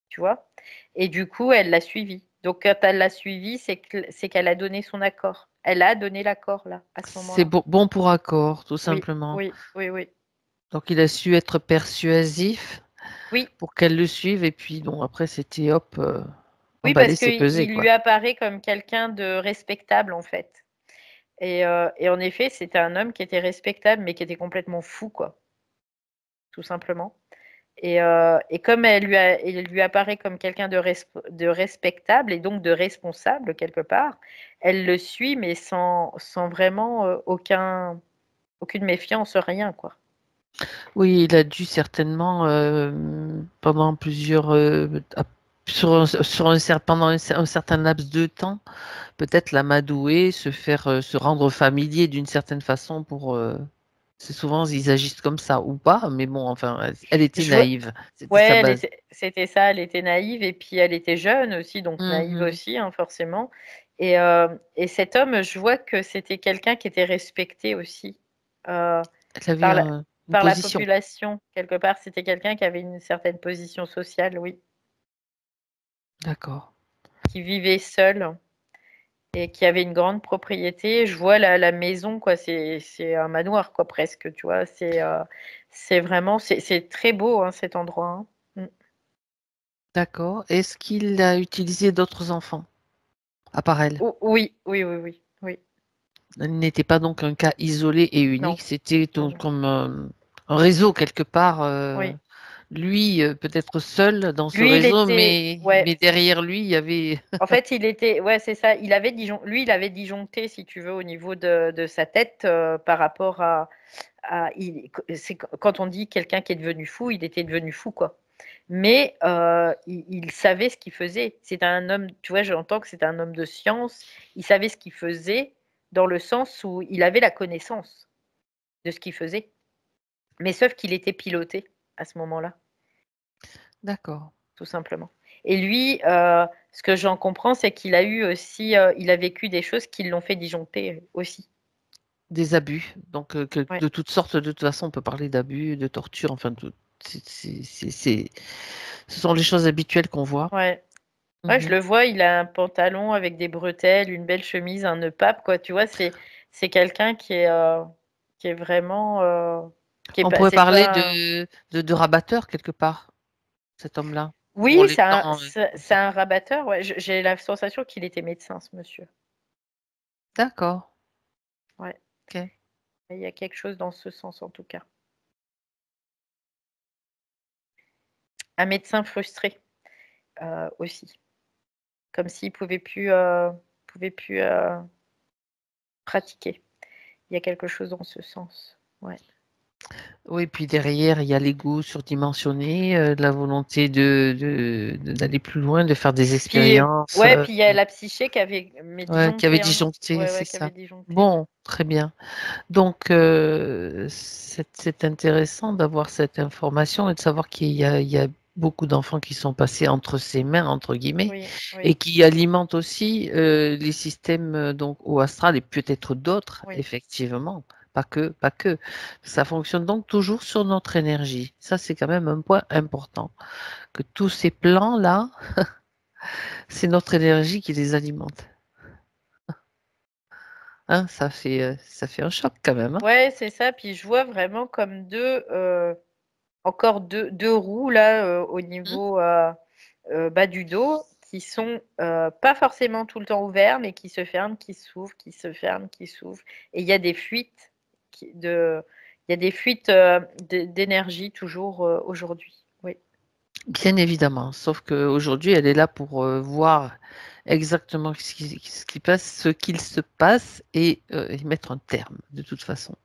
tu vois. Et du coup, elle l'a suivi. Donc quand elle l'a suivi, c'est qu'elle a donné son accord. Elle a donné l'accord là, à ce C'est moment-là. bon pour accord, tout Oui, simplement. oui, oui, oui. Donc, il a su être persuasif Oui, pour qu'elle le suive. Et puis, bon, après, c'était hop, oui, emballer, parce c'est qu'il peser, il lui quoi. apparaît comme quelqu'un de respectable en fait. Et en effet, c'était un homme qui était respectable, mais qui était complètement fou, quoi, tout simplement. Et comme il lui apparaît comme quelqu'un de respectable et donc de responsable quelque part, elle le suit, mais sans vraiment aucune méfiance, rien, quoi. Oui, il a dû certainement, pendant pendant un certain laps de temps, peut-être l'amadouer, se rendre familier d'une certaine façon c'est souvent, ils agissent comme ça ou pas, mais bon, enfin, elle était Je vois, naïve. C'était sa ouais, base. c'était ça, elle était naïve et puis elle était jeune aussi, donc naïve Mhm. aussi, hein, forcément. Et cet homme, je vois que c'était quelqu'un qui était respecté aussi euh, Elle avait par la, une par la position. population, quelque part. C'était quelqu'un qui avait une certaine position sociale, oui, D'accord. qui vivait seul et qui avait une grande propriété. Je vois la maison, quoi, c'est un manoir, quoi, presque, tu vois. C'est vraiment, c'est très beau, hein, cet endroit, hein. Mm. D'accord. Est-ce qu'il a utilisé d'autres enfants à part elle? Oui, oui, oui, oui, oui. Elle n'était pas donc un cas isolé et Non, unique, c'était non, donc non. comme un réseau quelque part. Oui. Lui, peut-être seul dans ce Lui, il réseau, était, ouais. mais derrière lui, il y avait. En fait, il était, ouais, c'est ça. Lui, il avait disjoncté, si tu veux, au niveau de sa tête par rapport c'est quand on dit quelqu'un qui est devenu fou, il était devenu fou, quoi. Mais il savait ce qu'il faisait. C'est un homme, tu vois, j'entends que c'est un homme de science. Il savait ce qu'il faisait dans le sens où il avait la connaissance de ce qu'il faisait. Mais sauf qu'il était piloté à ce moment-là, D'accord. tout simplement. Et lui, ce que j'en comprends, c'est qu'il a eu aussi, il a vécu des choses qui l'ont fait disjoncter aussi. Des abus. Donc, Ouais, de toutes sortes, de toute façon, on peut parler d'abus, de torture, enfin, ce sont les choses habituelles qu'on voit. ouais. Ouais, je Mhm. le vois, il a un pantalon avec des bretelles, une belle chemise, un nœud pape, quoi. Tu vois, c'est quelqu'un qui est vraiment, qui est On pas, pourrait c'est parler pas. de rabatteur quelque part, cet homme-là. Pour Oui, les temps. c'est un rabatteur. Ouais, j'ai la sensation qu'il était médecin, ce monsieur. D'accord. Ouais, Ok. il y a quelque chose dans ce sens, en tout cas. Un médecin frustré aussi, comme s'il pouvait plus pratiquer. Il y a quelque chose dans ce sens. Ouais. Oui, puis derrière, il y a l'ego surdimensionné, la volonté d'aller plus loin, de faire des Puis, expériences, ouais, puis il y a la psyché qui avait mais ouais, qui avait disjoncté, hein. disjoncté, Ouais, c'est ouais, qui avait ça. disjoncté, ouais. Bon, très bien. Donc, c'est intéressant d'avoir cette information et de savoir il y a beaucoup d'enfants qui sont passés entre ses mains, entre guillemets, Oui, oui, et qui alimentent aussi les systèmes donc au astral et peut-être d'autres, oui. effectivement. Pas que, pas que. Ça fonctionne donc toujours sur notre énergie. Ça, c'est quand même un point important. Que tous ces plans-là, c'est notre énergie qui les alimente. Hein, ça fait un choc quand même. Hein. Ouais, c'est ça, puis je vois vraiment comme encore deux roues là, au Hmm. niveau, bas du dos qui sont pas forcément tout le temps ouverts, mais qui se ferment, qui s'ouvrent, qui se ferment, qui s'ouvrent. Et il y a des fuites d'énergie toujours aujourd'hui. Oui. Bien évidemment, sauf qu'aujourd'hui, elle est là pour voir exactement ce qui passe, ce qu'il se passe et y mettre un terme, de toute façon.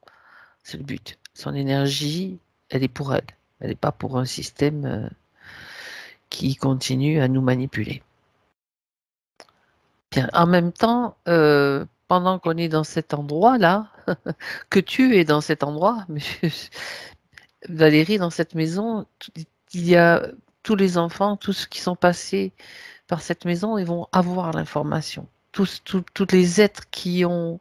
C'est le but. Son énergie, elle est pour elle. Elle n'est pas pour un système qui continue à nous manipuler. Bien. En même temps, pendant qu'on est dans cet endroit-là, que tu es dans cet endroit, Valérie, dans cette maison, il y a tous les enfants, tous ceux qui sont passés par cette maison, ils vont avoir l'information. Tous les êtres qui ont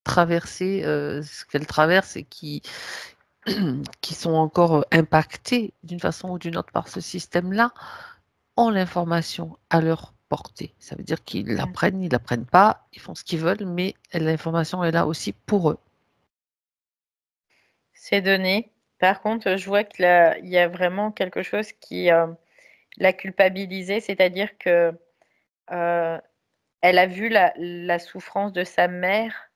traversé ce qu'elle traverse et qui sont encore impactés d'une façon ou d'une autre par ce système-là, ont l'information à leur portée. Ça veut dire qu'ils l'apprennent, ils l'apprennent pas, ils font ce qu'ils veulent, mais l'information est là aussi pour eux. C'est donné. Par contre, je vois qu'il y a vraiment quelque chose qui l'a culpabilisée, c'est-à-dire que elle a vu la souffrance de sa mère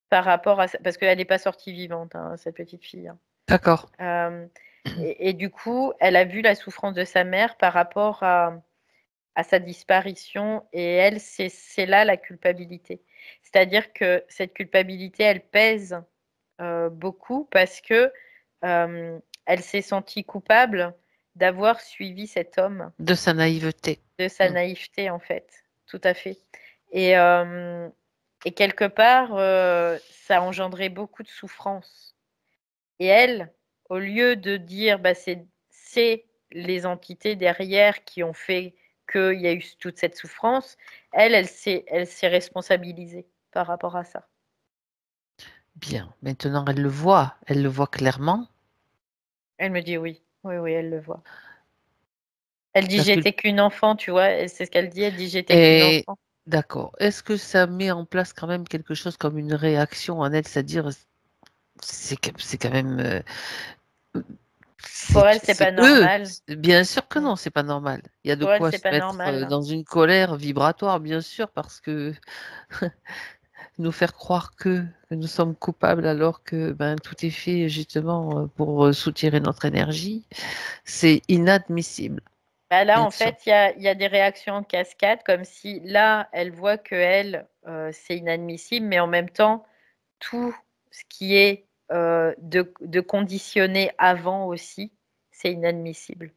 par rapport à parce qu'elle n'est pas sortie vivante, hein, cette petite fille. Hein. D'accord. Et du coup, elle a vu la souffrance de sa mère par rapport à sa disparition, et elle, c'est là la culpabilité. C'est-à-dire que cette culpabilité, elle pèse beaucoup parce que elle s'est sentie coupable d'avoir suivi cet homme. De sa naïveté. De sa naïveté, en fait. Tout à fait. Et quelque part, ça a engendré beaucoup de souffrance. Et elle, au lieu de dire, bah, c'est les entités derrière qui ont fait qu'il y a eu toute cette souffrance, elle s'est responsabilisée par rapport à ça. Bien. Maintenant, elle le voit clairement. Elle me dit oui, oui, elle le voit. Elle dit j'étais qu'une enfant, tu vois, c'est ce qu'elle dit, elle dit j'étais qu'une enfant. D'accord. Est-ce que ça met en place quand même quelque chose comme une réaction en elle, c'est-à-dire c'est quand même pour elle, c'est pas normal. Bien sûr que non, c'est pas normal. Il y a de pour elle, quoi c'est se pas mettre normal. dans une colère vibratoire, bien sûr, parce que nous faire croire que nous sommes coupables alors que ben, tout est fait justement pour soutirer notre énergie, c'est inadmissible. Bah là, Bien en sûr. fait, il y a des réactions en cascade, comme si là, elle voit que elle, c'est inadmissible, mais en même temps, tout ce qui est de conditionner avant aussi, c'est inadmissible.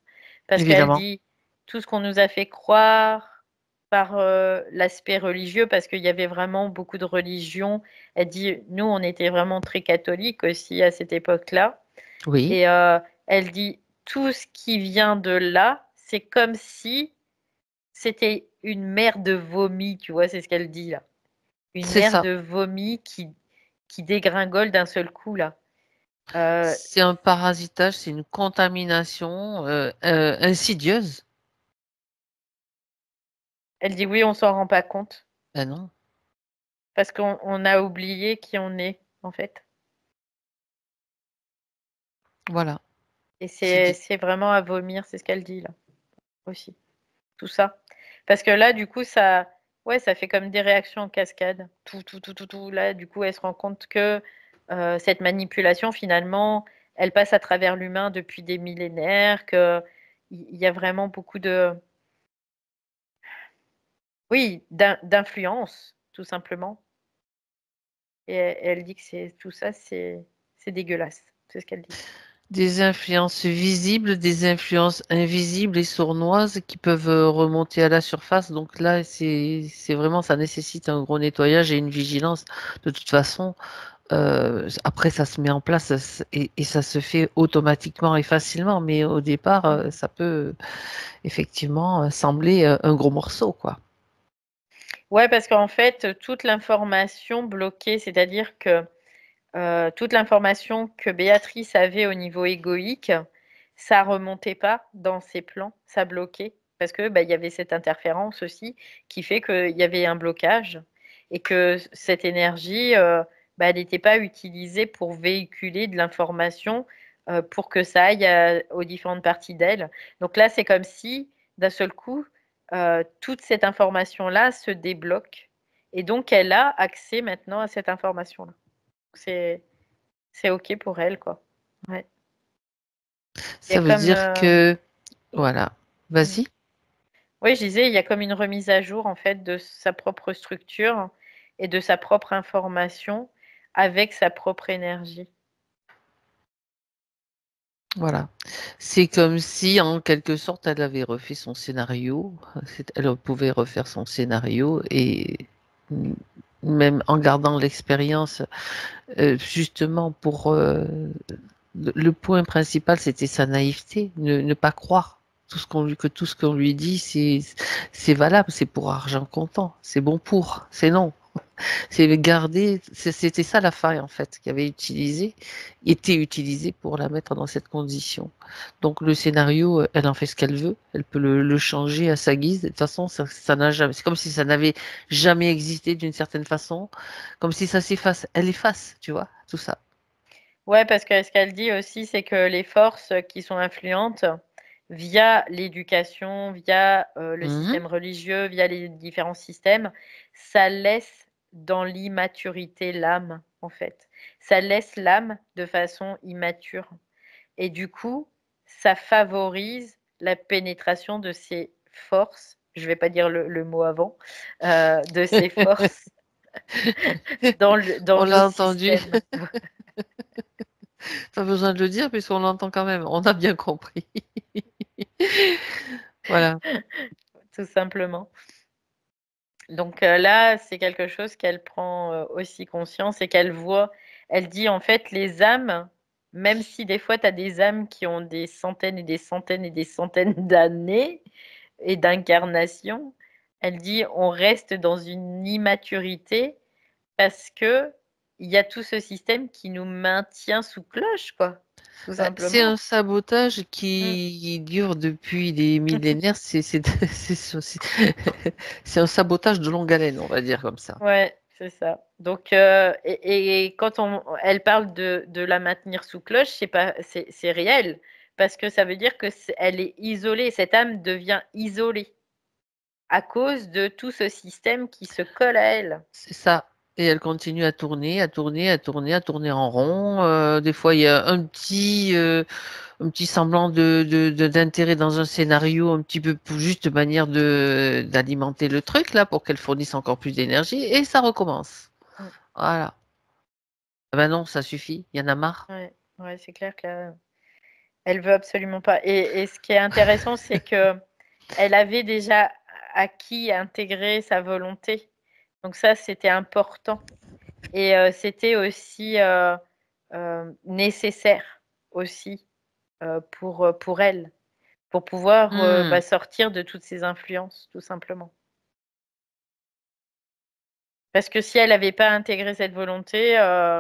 Parce qu'elle Évidemment. dit tout ce qu'on nous a fait croire par l'aspect religieux, parce qu'il y avait vraiment beaucoup de religions. Elle dit, nous, on était vraiment très catholiques aussi à cette époque-là. Oui. Et elle dit, tout ce qui vient de là, c'est comme si c'était une mer de vomi, tu vois, c'est ce qu'elle dit là. Une C'est mer ça. de vomi qui dégringole d'un seul coup là. C'est un parasitage, c'est une contamination insidieuse. Elle dit oui, on s'en rend pas compte Ben non. parce qu'on a oublié qui on est en fait. Voilà. Et C'est c'est vraiment à vomir, c'est ce qu'elle dit là aussi. Tout ça. Parce que là, du coup, ça, ouais, ça fait comme des réactions en cascade. Tout. Là, du coup, elle se rend compte que cette manipulation, finalement, elle passe à travers l'humain depuis des millénaires, qu'il y a vraiment beaucoup de, oui, d'influence, tout simplement. Et elle dit que c'est tout ça, c'est dégueulasse. C'est ce qu'elle dit. des influences visibles, des influences invisibles et sournoises qui peuvent remonter à la surface. Donc là, c'est vraiment, ça nécessite un gros nettoyage et une vigilance. De toute façon, après, ça se met en place et ça se fait automatiquement et facilement. Mais au départ, ça peut effectivement sembler un gros morceau, quoi. Ouais, parce qu'en fait, toute l'information bloquée, c'est-à-dire que toute l'information que Béatrice avait au niveau égoïque, ça remontait pas dans ses plans, ça bloquait. Parce que bah, il y avait cette interférence aussi qui fait qu'il y avait un blocage et que cette énergie, bah, elle n'était pas utilisée pour véhiculer de l'information pour que ça aille aux différentes parties d'elle. Donc là, c'est comme si d'un seul coup, toute cette information-là se débloque. Et donc, elle a accès maintenant à cette information-là. C'est OK pour elle, quoi. Ouais. Ça veut dire que... oui. Voilà. Vas-y. Oui, je disais, il y a comme une remise à jour, en fait, de sa propre structure et de sa propre information avec sa propre énergie. Voilà. C'est comme si, en quelque sorte, elle avait refait son scénario. Elle pouvait refaire son scénario et même en gardant l'expérience, justement pour le point principal, c'était sa naïveté, ne pas croire que tout ce qu'on lui dit, c'est valable, c'est pour argent comptant, c'est bon pour, c'est non. C'est garder, c'était ça la faille en fait, qui avait été utilisée pour la mettre dans cette condition. Donc le scénario, elle en fait ce qu'elle veut, elle peut le changer à sa guise. De toute façon, ça n'a jamais, c'est comme si ça n'avait jamais existé d'une certaine façon, comme si ça s'efface. Elle efface, tu vois, tout ça. Ouais, parce que ce qu'elle dit aussi, c'est que les forces qui sont influentes via l'éducation, via le Mhm. système religieux, via les différents systèmes, ça laisse dans l'immaturité l'âme, en fait. Ça laisse l'âme de façon immature. Et du coup, ça favorise la pénétration de ces forces, je ne vais pas dire le mot avant, de ces forces dans On le l'a entendu. système. Pas besoin de le dire puisqu'on l'entend quand même. On a bien compris. Voilà. Tout simplement. Donc là, c'est quelque chose qu'elle prend aussi conscience et qu'elle voit. Elle dit en fait, les âmes, même si des fois tu as des âmes qui ont des centaines et des centaines et des centaines d'années et d'incarnations, elle dit on reste dans une immaturité parce que il y a tout ce système qui nous maintient sous cloche, quoi, tout C'est un simplement. sabotage Mm. qui dure depuis des millénaires. C'est un sabotage de longue haleine, on va dire comme ça. Ouais, c'est ça. Donc, et quand elle parle de la maintenir sous cloche, c'est réel, parce que ça veut dire que elle est isolée. Cette âme devient isolée à cause de tout ce système qui se colle à elle. C'est ça. Et elle continue à tourner, à tourner, à tourner, à tourner en rond. Des fois, il y a un petit semblant d'intérêt dans un scénario, un petit peu juste de manière d'alimenter le truc là pour qu'elle fournisse encore plus d'énergie et ça recommence. Mm. Voilà. Ah ben non, ça suffit. Il y en a marre. Ouais, ouais, c'est clair qu'elle elle veut absolument pas. Et ce qui est intéressant, c'est que elle avait déjà acquis, intégré sa volonté. Donc ça, c'était important. Et c'était aussi nécessaire aussi pour elle, pour pouvoir Hmm. sortir de toutes ces influences, tout simplement. Parce que si elle n'avait pas intégré cette volonté,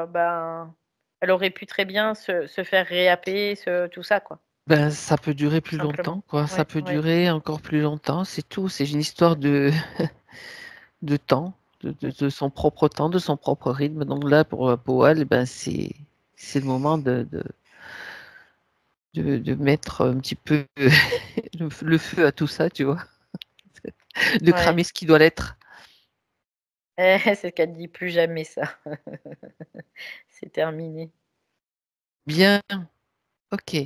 ben, elle aurait pu très bien se faire réhapper, tout ça, quoi, Ben, ça peut durer tout plus simplement. longtemps, quoi. Ça Ouais, peut ouais. durer encore plus longtemps, c'est tout. C'est une histoire de temps, de son propre temps, de son propre rythme. Donc là, pour elle, ben, c'est le moment de mettre un petit peu le feu à tout ça, tu vois. De Ouais. cramer ce qui doit l'être. C'est ce qu'elle dit, plus jamais ça. C'est terminé. Bien, ok.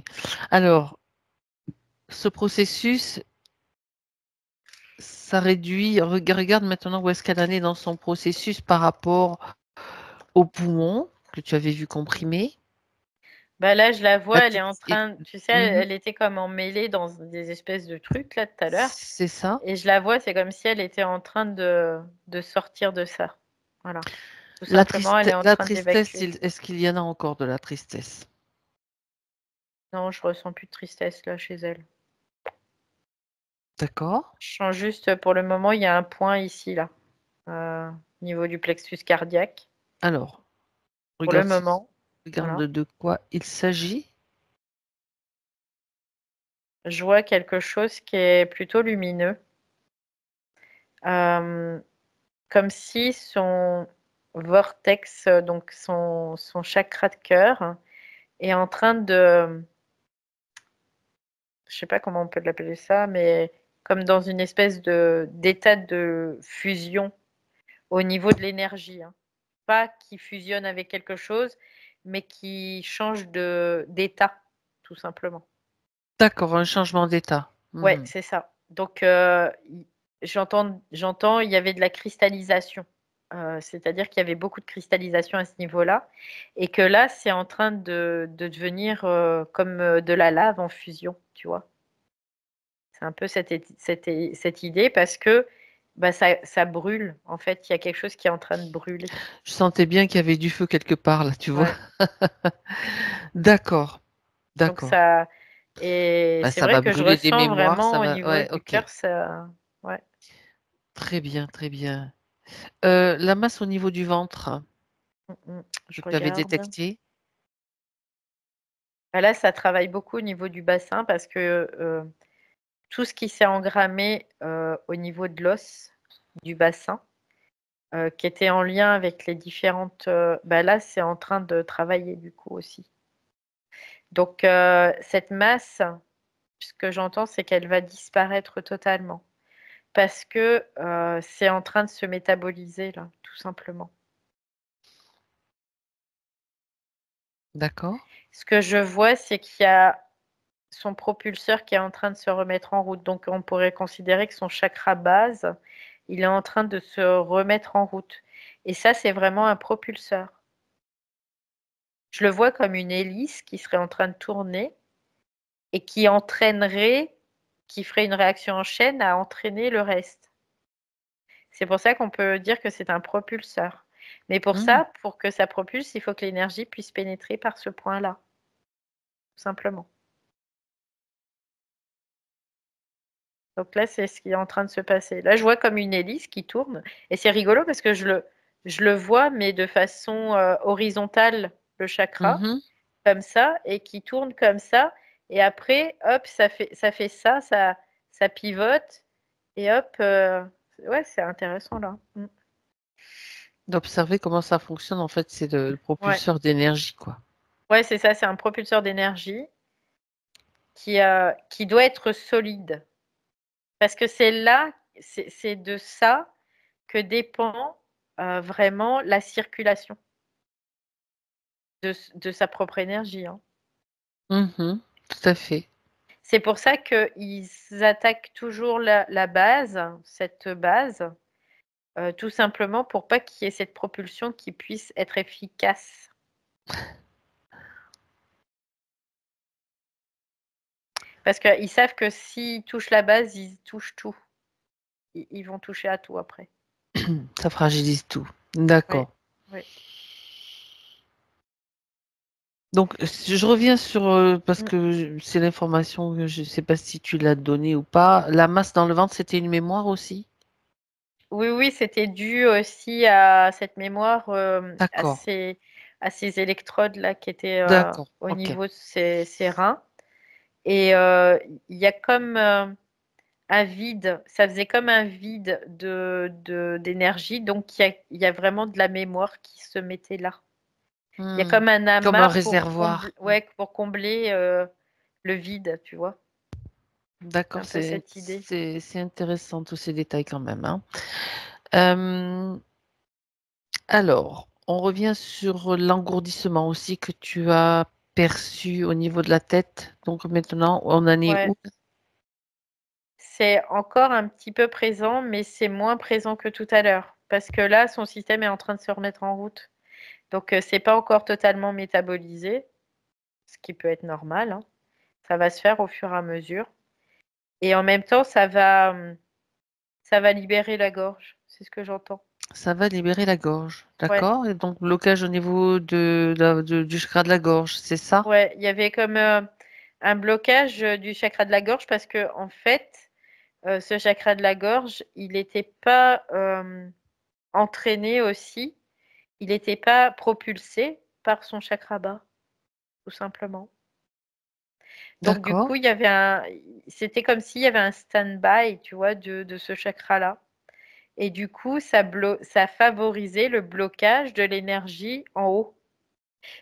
Alors, ce processus, ça réduit. Regarde maintenant où est-ce qu'elle en est dans son processus par rapport au poumon que tu avais vu comprimer. Bah là, je la La vois, elle est en petite- et- train, tu sais, Mhm. elle était comme emmêlée dans des espèces de trucs là tout à l'heure. C'est ça. Et je la vois, c'est comme si elle était en train de sortir de ça. Voilà. Tout La simplement, elle est en la train tristesse, d'évacuer. est-ce qu'il y en a encore de la tristesse? Non, je ressens plus de tristesse là chez elle. D'accord. Je sens juste, pour le moment, il y a un point ici là, au niveau du plexus cardiaque. Alors, Pour le regarde, moment, regarde voilà. de quoi il s'agit. Je vois quelque chose qui est plutôt lumineux. Euh, Comme si son vortex, donc son chakra de cœur, est en train de, je sais pas comment on peut l'appeler ça, mais comme dans une espèce d'état de fusion au niveau de l'énergie, hein. Pas qui fusionne avec quelque chose, mais qui change d'état, tout simplement. D'accord, un changement d'état. Ouais, Mhm. c'est ça. Donc, j'entends, il y avait de la cristallisation. C'est-à-dire qu'il y avait beaucoup de cristallisation à ce niveau-là, et que là, c'est en train de devenir comme de la lave en fusion, tu vois. C'est un peu cette idée parce que bah, ça brûle. En fait, il y a quelque chose qui est en train de brûler. Je sentais bien qu'il y avait du feu quelque part là, tu vois. Ouais. D'accord, Donc d'accord. ça, et Bah, c'est ça vrai va que je brûler des ressens mémoires, ça vraiment au va. niveau Ouais, du ok. cœur, ça, ouais. Très bien, très bien. La masse au niveau du ventre que Je tu avais regarde. détectée. Bah là, ça travaille beaucoup au niveau du bassin parce que tout ce qui s'est engrammé au niveau de l'os du bassin, qui était en lien avec les différentes, bah là, c'est en train de travailler du coup aussi. Donc cette masse, ce que j'entends, c'est qu'elle va disparaître totalement parce que c'est en train de se métaboliser là, tout simplement. D'accord. Ce que je vois, c'est qu'il y a son propulseur qui est en train de se remettre en route. Donc on pourrait considérer que son chakra base, il est en train de se remettre en route. Et ça, c'est vraiment un propulseur. Je le vois comme une hélice qui serait en train de tourner et qui entraînerait, qui ferait une réaction en chaîne à entraîner le reste. C'est pour ça qu'on peut dire que c'est un propulseur. Mais pour Hmm. ça, pour que ça propulse, il faut que l'énergie puisse pénétrer par ce point-là, tout simplement. Donc là, c'est ce qui est en train de se passer. Là, je vois comme une hélice qui tourne et c'est rigolo parce que je le vois, mais de façon horizontale, le chakra, Mhm. comme ça, et qui tourne comme ça. Et après, hop, ça pivote et hop, ouais, c'est intéressant là. D'observer comment ça fonctionne, en fait, c'est le Ouais, propulseur d'énergie, quoi. ouais, c'est ça, c'est un propulseur d'énergie qui doit être solide. Parce que c'est là, c'est de ça que dépend vraiment la circulation de sa propre énergie, hein. Mhm. Tout à fait. C'est pour ça qu'ils attaquent toujours la base, cette base, tout simplement pour pas qu'il y ait cette propulsion qui puisse être efficace. Parce qu'ils savent que s'ils touchent la base, ils touchent tout. Ils vont toucher à tout après. Ça fragilise tout. Oui, D'accord. oui. Donc, si je reviens sur, parce Mm. que c'est l'information que je ne sais pas si tu l'as donnée ou pas. La masse dans le ventre, c'était une mémoire aussi? Oui, oui, c'était dû aussi à cette mémoire, D'accord. à ces électrodes-là qui étaient D'accord. au Ok. niveau de ses reins. Et il y a comme un vide, ça faisait comme un vide d'énergie, donc il y a vraiment de la mémoire qui se mettait là. Il y a Hmm. comme un Comme un amas réservoir. ouais, pour combler le vide, tu vois. C'est D'accord. un peu cette idée. C'est intéressant tous ces détails quand même, hein. Euh, alors, on revient sur l'engourdissement aussi que tu as perçu au niveau de la tête. Donc maintenant, on en est Ouais, où? c'est encore un petit peu présent, mais c'est moins présent que tout à l'heure, parce que là, son système est en train de se remettre en route. Donc, c'est pas encore totalement métabolisé, ce qui peut être normal, hein. Ça va se faire au fur et à mesure. Et en même temps, ça va libérer la gorge. C'est ce que j'entends. Ça va libérer la gorge, Ouais, d'accord? Et donc blocage au niveau du chakra de la gorge, c'est ça? ouais. Il y avait comme un blocage du chakra de la gorge parce que, en fait, ce chakra de la gorge, il n'était pas entraîné aussi. Il n'était pas propulsé par son chakra bas, tout simplement. Donc, du D'accord. coup, c'était comme s'il y avait un stand-by, tu vois, de ce chakra-là. Et du coup, ça favorisait le blocage de l'énergie en haut.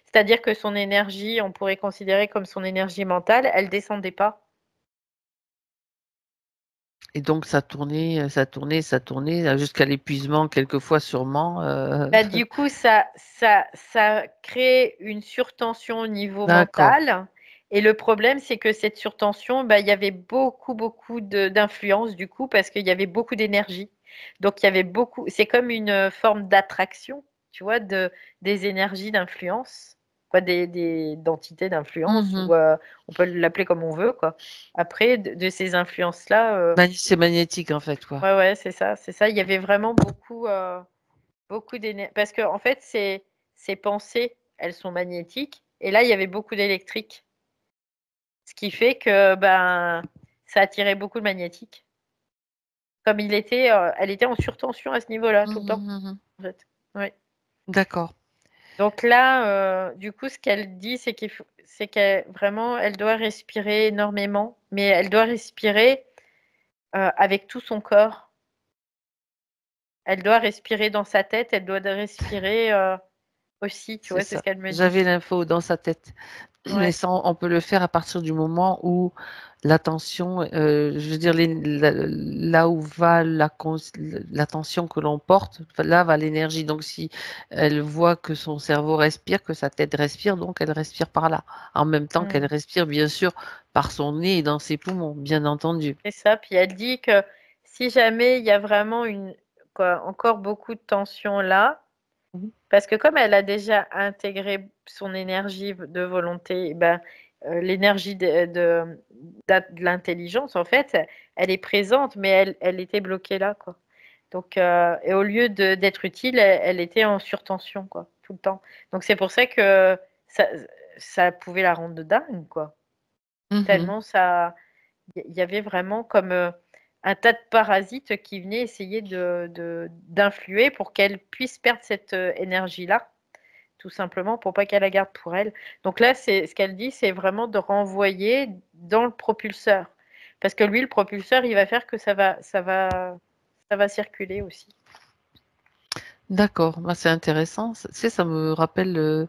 C'est-à-dire que son énergie, on pourrait considérer comme son énergie mentale, elle descendait pas. Et donc, ça tournait, jusqu'à l'épuisement, quelquefois sûrement. Bah, du coup, ça crée une surtension au niveau D'accord. mental. Et le problème, c'est que cette surtension, bah, il y avait beaucoup d'influence du coup, parce qu'il y avait beaucoup d'énergie. Donc, il y avait beaucoup. C'est comme une forme d'attraction, tu vois, des énergies d'influence, quoi, d'entités d'influence, Mhm. ou on peut l'appeler comme on veut, quoi. Après, de ces influences-là, C'est magnétique, en fait, quoi. ouais, c'est ça, c'est ça. Il y avait vraiment beaucoup d'énergie. Parce que, en fait, ces pensées, elles sont magnétiques. Et là, il y avait beaucoup d'électrique. Ce qui fait que ben, ça attirait beaucoup de magnétique. Comme elle était en surtension à ce niveau-là, tout le temps, Mhm. en fait. Oui. D'accord. Donc là, du coup, ce qu'elle dit, c'est qu'elle vraiment, elle doit respirer énormément, mais elle doit respirer avec tout son corps. Elle doit respirer dans sa tête, elle doit respirer aussi, tu C'est vois, c'est ça. ce qu'elle me dit. J'avais l'info dans sa tête. Mais Ouais. ça, on peut le faire à partir du moment où l'attention, je veux dire, là où va l'attention que l'on porte, là va l'énergie. Donc, si elle voit que son cerveau respire, que sa tête respire, donc elle respire par là. En même temps qu'elle Mm. respire, bien sûr, par son nez et dans ses poumons, bien entendu. C'est ça. Puis elle dit que si jamais il y a vraiment encore beaucoup de tension là, Mhm. parce que comme elle a déjà intégré son énergie de volonté, ben, l'énergie de l'intelligence, en fait, elle est présente, mais elle était bloquée là, quoi. Donc, et au lieu d'être utile, elle était en surtension, quoi, tout le temps. Donc c'est pour ça que ça, ça pouvait la rendre dingue, quoi. Mhm. Tellement ça. Il y avait vraiment comme un tas de parasites qui venaient essayer d'influer pour qu'elle puisse perdre cette énergie-là, tout simplement pour pas qu'elle la garde pour elle. Donc là, ce qu'elle dit, c'est vraiment de renvoyer dans le propulseur. Parce que lui, le propulseur, il va faire que ça va circuler aussi. D'accord, bah, c'est intéressant. Ça me rappelle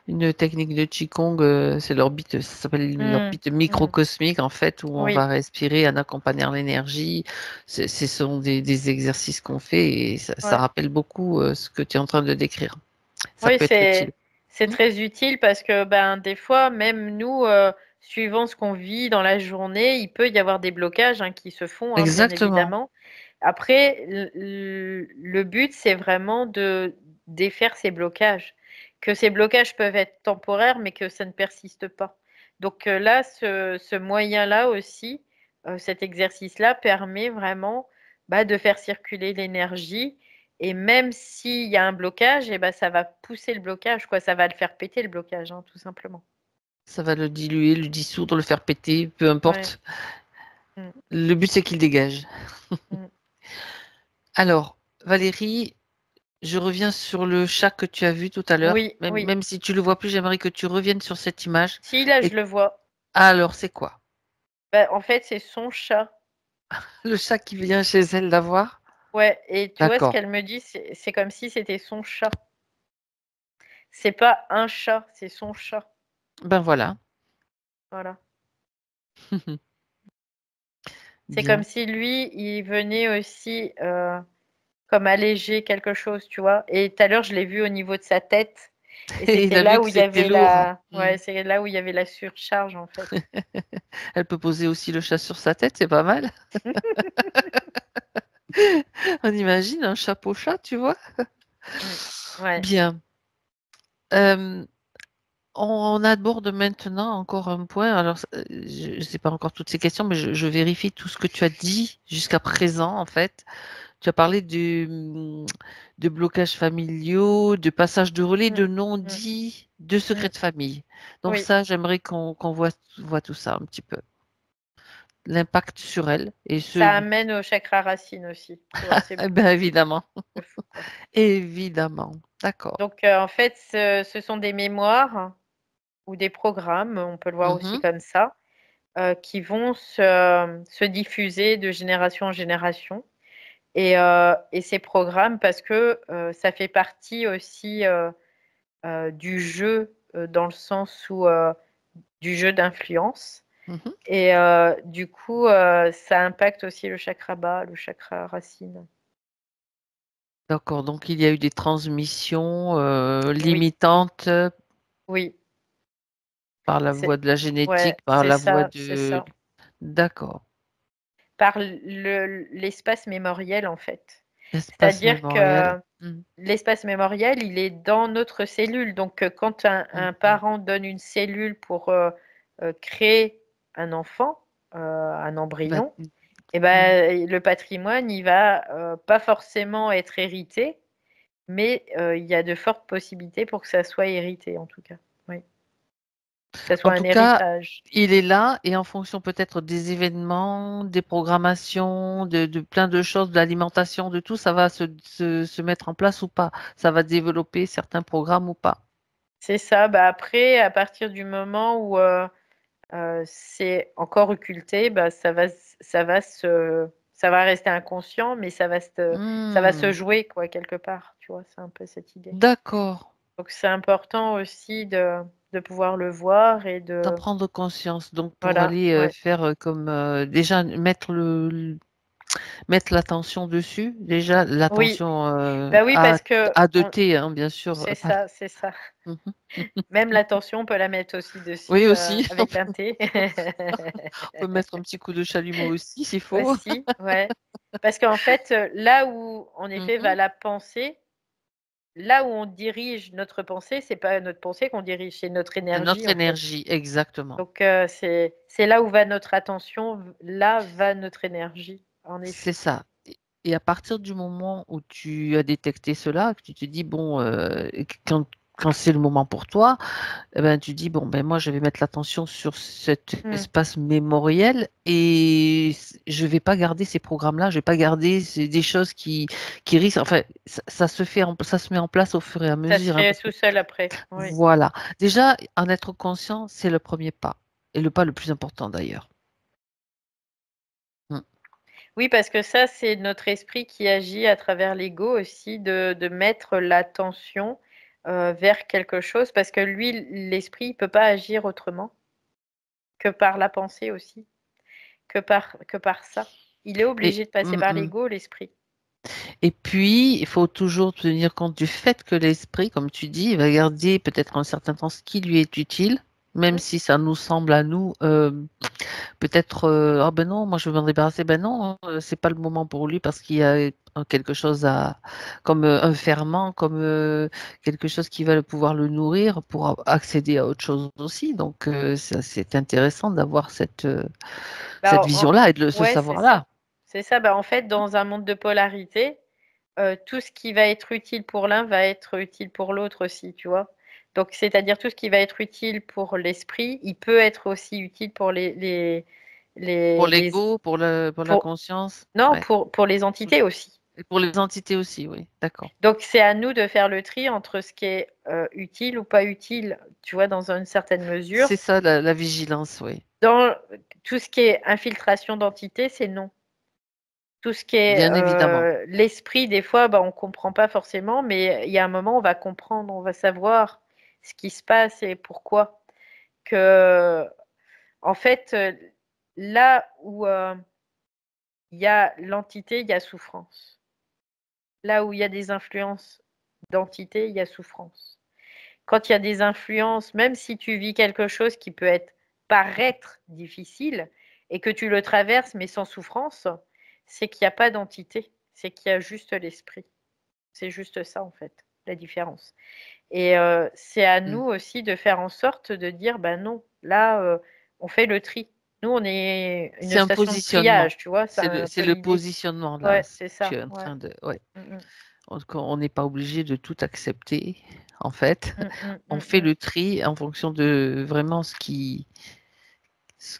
une technique de Qigong, c'est l'orbite, ça s'appelle Mm, l'orbite mm. microcosmique, en fait, où on va Oui, respirer en accompagnant l'énergie. Ce sont des exercices qu'on fait et ça ouais. rappelle beaucoup ce que tu es en train de décrire. Ça Oui, peut être utile. c'est Hmm. très utile parce que ben des fois, même nous, suivant ce qu'on vit dans la journée, il peut y avoir des blocages hein, qui se font, hein, bien Exactement. évidemment. Après, le but, c'est vraiment de défaire ces blocages. Que ces blocages peuvent être temporaires, mais que ça ne persiste pas. Donc là, ce moyen-là aussi, cet exercice-là permet vraiment bah, de faire circuler l'énergie. Et même s'il y a un blocage, eh ben, ça va pousser le blocage, quoi. Ça va le faire péter le blocage, hein, tout simplement. Ça va le diluer, le dissoudre, le faire péter, peu Ouais. importe. Mm, Le but, c'est qu'il dégage. mm. Alors, Valérie, je reviens sur le chat que tu as vu tout à l'heure. Oui, oui. Même si tu le vois plus, j'aimerais que tu reviennes sur cette image. Si, là, je Et le vois. alors, c'est quoi? Bah, en fait, c'est son chat. Le chat qui vient chez elle la voir? Ouais, et tu vois ce D'accord. qu'elle me dit, c'est comme si c'était son chat. C'est pas un chat, c'est son chat. Ben voilà. Voilà. C'est comme Bien. si lui, il venait aussi comme alléger quelque chose, tu vois. Et tout à l'heure, je l'ai vu au niveau de sa tête. Et Et il c'était a vu là que où il y c'était avait lourd. ouais, c'est là où il y avait la surcharge, en fait. Elle peut poser aussi le chat sur sa tête, c'est pas mal. On imagine un chapeau chat, tu vois? Mm. Ouais. Bien. Euh, on aborde maintenant encore un point. Alors, je ne sais pas encore toutes ces questions, mais je vérifie tout ce que tu as dit jusqu'à présent, en fait. Tu as parlé de blocages familiaux, de passage de relais, Mm. de Mm. non-dit, de secrets Mm. de famille. Donc Oui. ça, j'aimerais qu'on voit tout ça un petit peu. L'impact sur elle et Ça ce, amène au chakra racine aussi. Tu vois, c'est eh ben, évidemment, c'est fou, quoi. évidemment. D'accord. Donc, en fait, ce sont des mémoires ou des programmes, on peut le voir aussi Mhm. comme ça, qui vont se diffuser de génération en génération. Et ces programmes, parce que ça fait partie aussi du jeu, dans le sens où du jeu d'influence. Mhm. Et du coup, ça impacte aussi le chakra bas, le chakra racine. D'accord, donc il y a eu des transmissions Oui, limitantes oui, par la voie c'est de la ouais, génétique, par c'est la voie ça, c'est de... ça. D'accord. Par l'espace mémoriel, en fait. Espace C'est-à-dire mémoriel. que l'espace mémoriel, il est dans notre cellule. Donc, quand un Mhm. parent donne une cellule pour créer un enfant, un Bah, embryon, et mhm. ben, le patrimoine, il va pas forcément être hérité, mais il y a de fortes possibilités pour que ça soit hérité, en tout cas. Oui, que ça En soit un tout cas, héritage. il est là et en fonction peut-être des événements, des programmations, de plein de choses, de l'alimentation, de tout, ça va se mettre en place ou pas. Ça va développer certains programmes ou pas. C'est ça. Bah, après, à partir du moment où c'est encore occulté, bah, ça va rester inconscient, mais ça va se Hmm. jouer quoi quelque part, tu vois, c'est un peu cette idée. D'accord. Donc c'est important aussi de pouvoir le voir et D'en de prendre conscience. Donc pour voilà, aller ouais. faire comme déjà mettre mettre l'attention dessus, déjà Oui, l'attention bah oui, parce que à 2T, hein, bien sûr. c'est Pas... ça, c'est ça. Mhm. Même l'attention, on peut la mettre aussi Oui dessus aussi. avec un T. On peut mettre un petit coup de chalumeau aussi s'il faut. Aussi, ouais. Parce qu'en fait, là où en effet va Mhm. la pensée, là où on dirige notre pensée, c'est pas notre pensée qu'on dirige, c'est notre C'est énergie notre en fait. énergie, exactement. Donc c'est là où va notre attention, là va notre énergie, en C'est effet. ça. Et à partir du moment où tu as détecté cela, que tu te dis, bon, quand c'est le moment pour toi, eh ben, tu dis, bon, ben, moi, je vais mettre l'attention sur cet Mmh. espace mémoriel et je vais pas garder ces programmes-là, je vais pas garder des choses qui risquent, enfin, ça se fait, ça se met en place au fur et à Ça se mesure, hein, fait parce que, tout seul après. Oui. voilà. Déjà, en être conscient, c'est le premier pas et le pas le plus important d'ailleurs. Mm. Oui, parce que ça, c'est notre esprit qui agit à travers l'ego aussi, de mettre l'attention vers quelque chose, parce que lui, l'esprit, il peut pas agir autrement que par la pensée aussi, que par ça. Il est Et, obligé de passer mm, par mm. l'ego, l'esprit. Et puis, il faut toujours tenir compte du fait que l'esprit, comme tu dis, il va garder peut-être un certain temps ce qui lui est utile, même Mmh. si ça nous semble à nous peut-être ah ben non, moi je veux m'en débarrasser, ben non, c'est pas le moment pour lui parce qu'il y a quelque chose à comme un ferment, comme quelque chose qui va pouvoir le nourrir pour accéder à autre chose aussi. Donc c'est intéressant d'avoir cette Bah, vision-là et de ce ouais, c'est ça. savoir-là. C'est ça. Bah, en fait, dans un monde de polarité, tout ce qui va être utile pour l'un va être utile pour l'autre aussi, tu vois? Donc c'est-à-dire tout ce qui va être utile pour l'esprit, il peut être aussi utile pour Pour les l'ego, pour la pour conscience, non, ouais. pour les entités aussi. Et pour les entités aussi, oui, d'accord. Donc c'est à nous de faire le tri entre ce qui est, utile ou pas utile, tu vois, dans une certaine mesure. C'est ça la vigilance, oui. Dans tout ce qui est infiltration d'entités, c'est non. Tout ce qui est, Bien évidemment. l'esprit, des fois, bah, on comprend pas forcément, mais il y a un moment, on va comprendre, on va savoir ce qui se passe et pourquoi. Que, en fait, là où, il y a l'entité, il y a souffrance. Là où il y a des influences d'entités, il y a souffrance. Quand il y a des influences, même si tu vis quelque chose qui peut être paraître difficile et que tu le traverses mais sans souffrance, c'est qu'il y a pas d'entité, c'est qu'il y a juste l'esprit. C'est juste ça en fait, la différence. Et c'est à Mm. nous aussi de faire en sorte de dire: «Bah non, là, on fait le tri». Nous, on est une C'est un station de positionnement. triage, tu vois? C'est un C'est peu le l'idée. positionnement là. Ouais, c'est Tu ça, es en ouais. train de. Ouais. Mmh mh. Donc, on n'est pas obligé de tout accepter, en fait. Mmh mh, On mmh fait mh. le tri en fonction de vraiment ce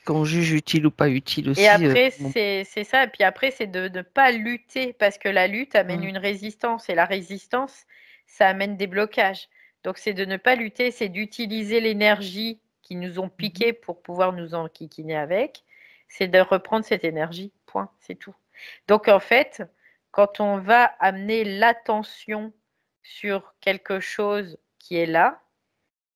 qu'on juge utile ou pas utile Et aussi. après, c'est ça et puis après, c'est de ne pas lutter parce que la lutte amène Mm. une résistance et la résistance, ça amène des blocages. Donc c'est de ne pas lutter, c'est d'utiliser l'énergie qui nous ont Mhm. piquée pour pouvoir nous enquiquiner avec. C'est de reprendre cette énergie, point, c'est tout. Donc en fait, quand on va amener l'attention sur quelque chose qui est là,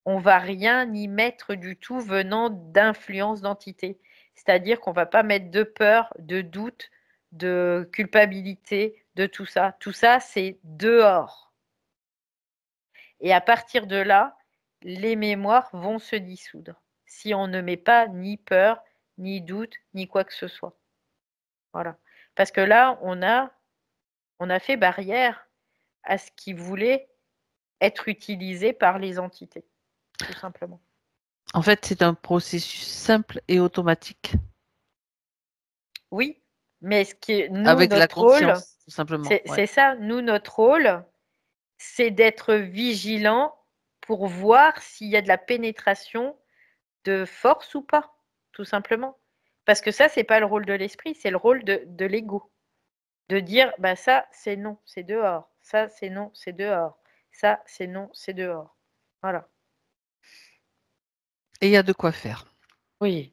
on va rien y mettre du tout venant d'influence d'entité. C'est-à-dire qu'on va pas mettre de peur, de doute, de culpabilité, de tout ça. Tout ça, c'est dehors. Et à partir de là, les mémoires vont se dissoudre. Si on ne met pas ni peur, ni doute, ni quoi que ce soit. Voilà. Parce que là, on a fait barrière à ce qui voulait être utilisé par les entités, tout simplement. En fait, c'est un processus simple et automatique. Oui, mais ce qui est, nous, Avec la notre rôle, conscience, tout simplement. Ouais. c'est ça. Nous, notre rôle, c'est d'être vigilant pour voir s'il y a de la pénétration de force ou pas, tout simplement. Parce que ça, c'est pas le rôle de l'esprit, c'est le rôle de l'ego. De dire, bah ça, c'est non, c'est dehors. Ça, c'est non, c'est dehors. Ça, c'est non, c'est dehors. Voilà. Et il y a de quoi faire. Oui.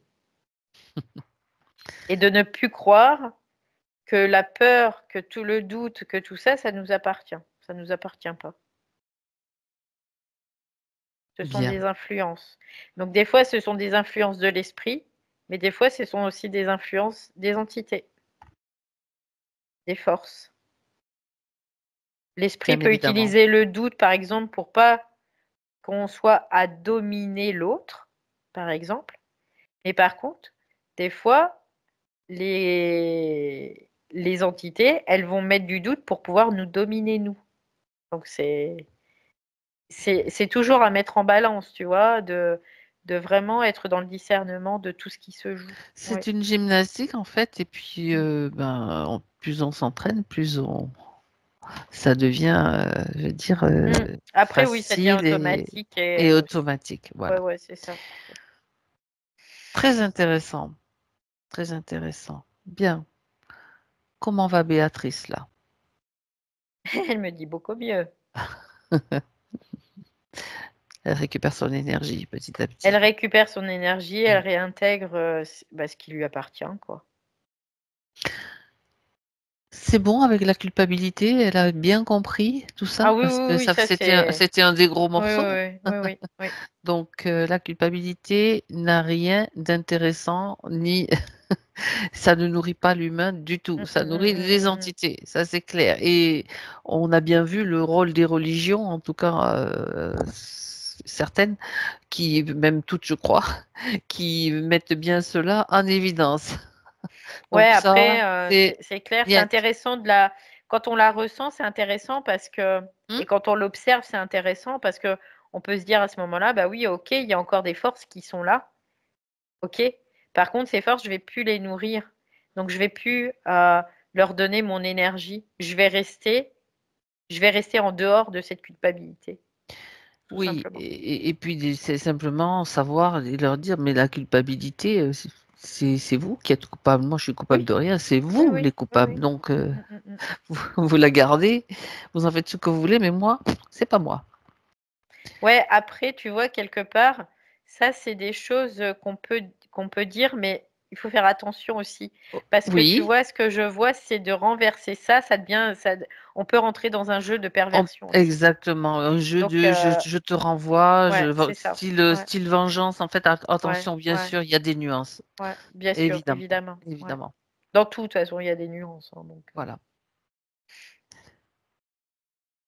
Et de ne plus croire que la peur, que tout le doute, que tout ça, ça nous appartient. Ça ne nous appartient pas. Ce sont Bien. des influences. Donc des fois, ce sont des influences de l'esprit, mais des fois, ce sont aussi des influences des entités, des forces. L'esprit Bien peut évidemment. utiliser le doute, par exemple, pour pas qu'on soit à dominer l'autre, par exemple. Mais par contre, des fois, les entités, elles vont mettre du doute pour pouvoir nous dominer, nous. Donc c'est toujours à mettre en balance, tu vois, de vraiment être dans le discernement de tout ce qui se joue. C'est Oui. une gymnastique en fait, et puis plus on s'entraîne, plus ça devient, je veux dire, Après, oui, ça devient facile automatique et et automatique. Voilà. ouais, c'est ça. Très intéressant, très intéressant. Bien. Comment va Béatrice là? Elle me dit beaucoup mieux. Elle récupère son énergie petit à Elle petit. récupère son énergie, elle réintègre ce qui lui appartient, quoi. C'est bon avec la culpabilité, elle a bien compris tout Ah ça oui, parce oui, que oui, ça c'est. c'était un des gros Oui, morceaux. oui, oui, oui, oui. Donc la culpabilité n'a rien d'intéressant ni ça ne nourrit pas l'humain du tout, ça nourrit les Mm. entités, ça c'est clair. Et on a bien vu le rôle des religions, en tout cas certaines, qui même toutes je crois, qui mettent bien cela en évidence. Ouais, Donc ça, après, c'est c'est clair, c'est niet. intéressant quand on la ressent, c'est intéressant parce que Hmm. et quand on l'observe, c'est intéressant parce que on peut se dire à ce moment-là: «Bah oui, OK, il y a encore des forces qui sont là, OK. Par contre, ces forces, je vais plus les nourrir. Donc je vais plus, leur donner mon énergie. Je vais rester en dehors de cette culpabilité, tout Oui, simplement». et puis c'est simplement savoir et leur dire, mais la culpabilité, c'est vous qui êtes coupable. Moi, je suis coupable Oui, de rien, c'est oui, vous oui, les oui, coupables. oui. Donc, Mmh. vous la gardez, vous en faites ce que vous voulez, mais moi, c'est pas moi. Ouais, après, tu vois, quelque part, ça, c'est des choses, qu'on peut dire, mais il faut faire attention aussi. Parce que tu Oui, vois, ce que je vois, c'est de renverser ça, ça devient ça on peut rentrer dans un jeu de perversion aussi. exactement. Un jeu Donc de je te renvoie, ouais, c'est ça. Ouais, style vengeance. En fait, ouais, attention, bien ouais, sûr, il y a des nuances. ouais, bien sûr, Évidemment, évidemment, ouais. évidemment. Dans tout, de toute façon, il y a des nuances, hein, donc Voilà.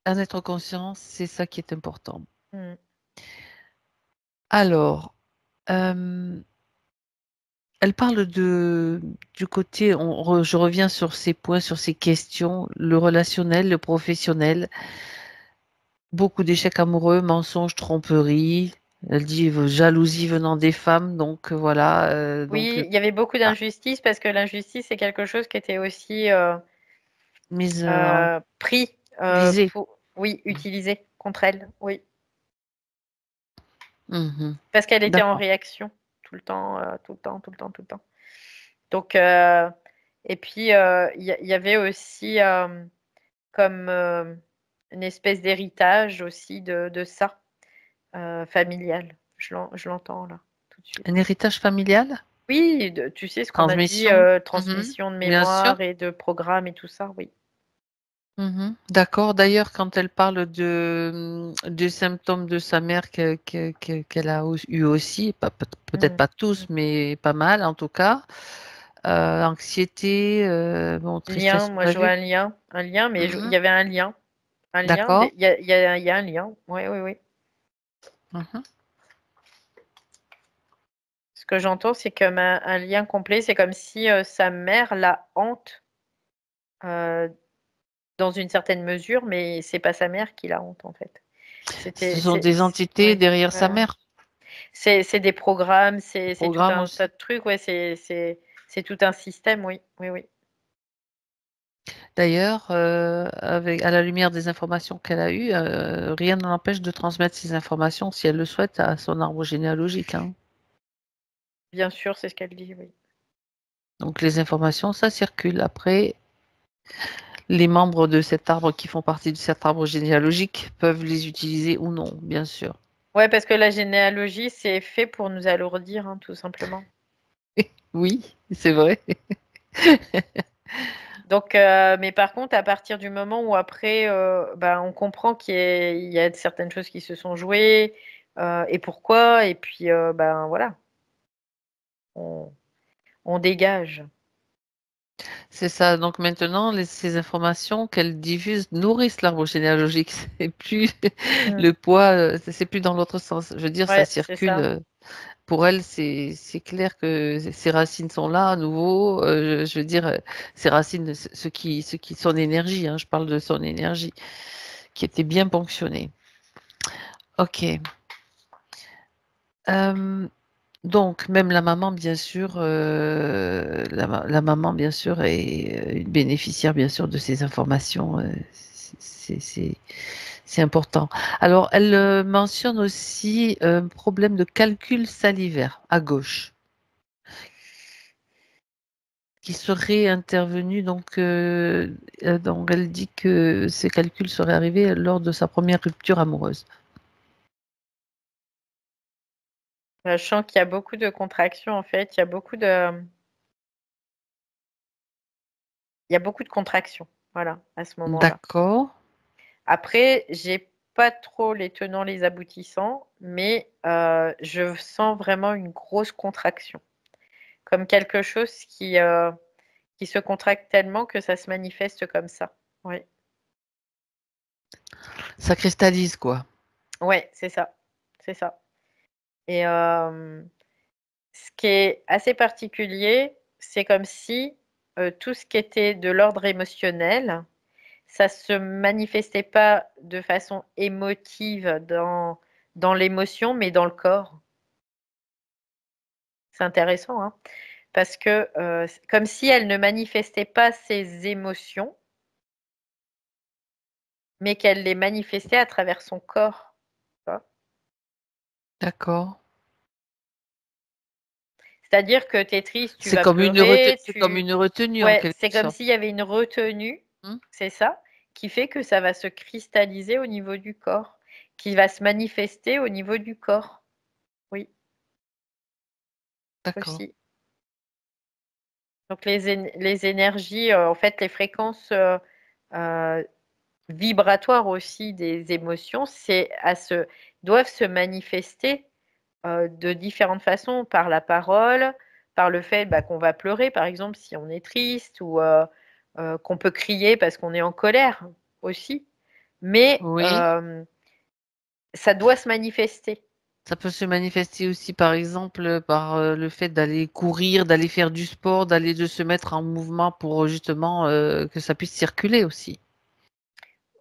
En être conscient, c'est ça qui est important. mmh. Alors, elle parle du côté, je reviens sur ces points, sur ces questions, le relationnel, le professionnel, beaucoup d'échecs amoureux, mensonges, tromperies. Elle dit jalousie venant des femmes, donc voilà, donc Oui, il y avait beaucoup ah, d'injustice parce que l'injustice, c'est quelque chose qui était aussi, mise pris, visée. pour oui, utilisé contre elle, oui. Mhm. Parce qu'elle était en D'accord. réaction tout le temps, tout le temps, tout le temps, tout le temps. Donc et puis, il y avait aussi, comme, une espèce d'héritage aussi de ça, familial. Je l'entends là, tout de Un suite. héritage familial? Oui, tu sais ce qu'on a dit, Transmission? Mhm. transmission de Bien sûr. mémoire et de programme et tout ça, oui. D'accord. D'ailleurs, quand elle parle des symptômes de sa mère qu'elle a eu aussi, peut-être Mm. pas tous, mais pas mal en tout cas. Anxiété, bon, Lien, tristesse, moi on a je vois vu. un lien, mais il Mhm. y avait un lien, D'accord. il y a un lien. Oui, oui, oui. Mhm. Ce que j'entends, c'est comme un lien complet. C'est comme si sa mère la hante euh, dans une certaine mesure, mais c'est pas sa mère qui la hante en fait. Ce sont des entités Ouais, derrière sa voilà. mère. C'est des programmes, Le c'est tout programme un tas aussi. de trucs. Ouais, c'est tout un système. Oui, oui, oui. D'ailleurs, à la lumière des informations qu'elle a eues, rien ne l'empêche de transmettre ces informations, si elle le souhaite, à son arbre généalogique, hein. Bien sûr, c'est ce qu'elle dit. Oui. Donc les informations, ça circule. Après, les membres de cet arbre qui font partie de cet arbre généalogique peuvent les utiliser ou non, bien sûr. Ouais, parce que la généalogie, c'est fait pour nous alourdir, hein, tout simplement. Oui, c'est vrai. Donc, mais par contre, à partir du moment où après, ben, on comprend il y a certaines choses qui se sont jouées, et pourquoi, et puis, ben voilà, on, on dégage. C'est ça. Donc maintenant, ces informations qu'elle diffuse nourrissent l'arbre généalogique. C'est plus Mm. le poids, c'est plus dans l'autre sens. Je veux dire, ça Ouais, c'est circule. ça. Pour elle, c'est clair que ses racines sont là à nouveau. Je veux dire, ses racines, son énergie, hein, je parle de son énergie, qui était bien ponctionnée. Ok. Euh, donc, même la maman, bien sûr, la maman, bien sûr, est une bénéficiaire, bien sûr, de ces informations. C'est c'est- c'est important. Alors, elle mentionne aussi un problème de calcul salivaire à gauche, qui serait intervenu. Donc elle dit que ces calculs seraient arrivés lors de sa première rupture amoureuse. Je sens qu'il y a beaucoup de contractions, en fait. Il y a beaucoup de contractions, voilà, à ce moment-là. D'accord. Après, j'ai pas trop les tenants, les aboutissants, mais je sens vraiment une grosse contraction, comme quelque chose qui se contracte tellement que ça se manifeste comme ça. Oui, Ça cristallise, quoi. ouais, c'est ça. Et ce qui est assez particulier, c'est comme si tout ce qui était de l'ordre émotionnel, ça se manifestait pas de façon émotive dans l'émotion, mais dans le corps. C'est intéressant, hein, parce que comme si elle ne manifestait pas ses émotions, mais qu'elle les manifestait à travers son corps. Tu vois. D'accord. C'est-à-dire que tu es triste, tu vas pleurer, C'est comme une retenue, en ouais, quelque c'est comme sorte. s'il y avait une retenue, Hmm. c'est ça, qui fait que ça va se cristalliser au niveau du corps, qui va se manifester au niveau du corps. Oui, D'accord. aussi. Donc les énergies, en fait, les fréquences euh, vibratoires aussi des émotions, doivent se manifester de différentes façons, par la parole, par le fait bah, qu'on va pleurer, par exemple, si on est triste, ou qu'on peut crier parce qu'on est en colère aussi. Mais Oui. ça doit se manifester. Ça peut se manifester aussi, par exemple, par le fait d'aller courir, d'aller faire du sport, de se mettre en mouvement pour justement que ça puisse circuler aussi.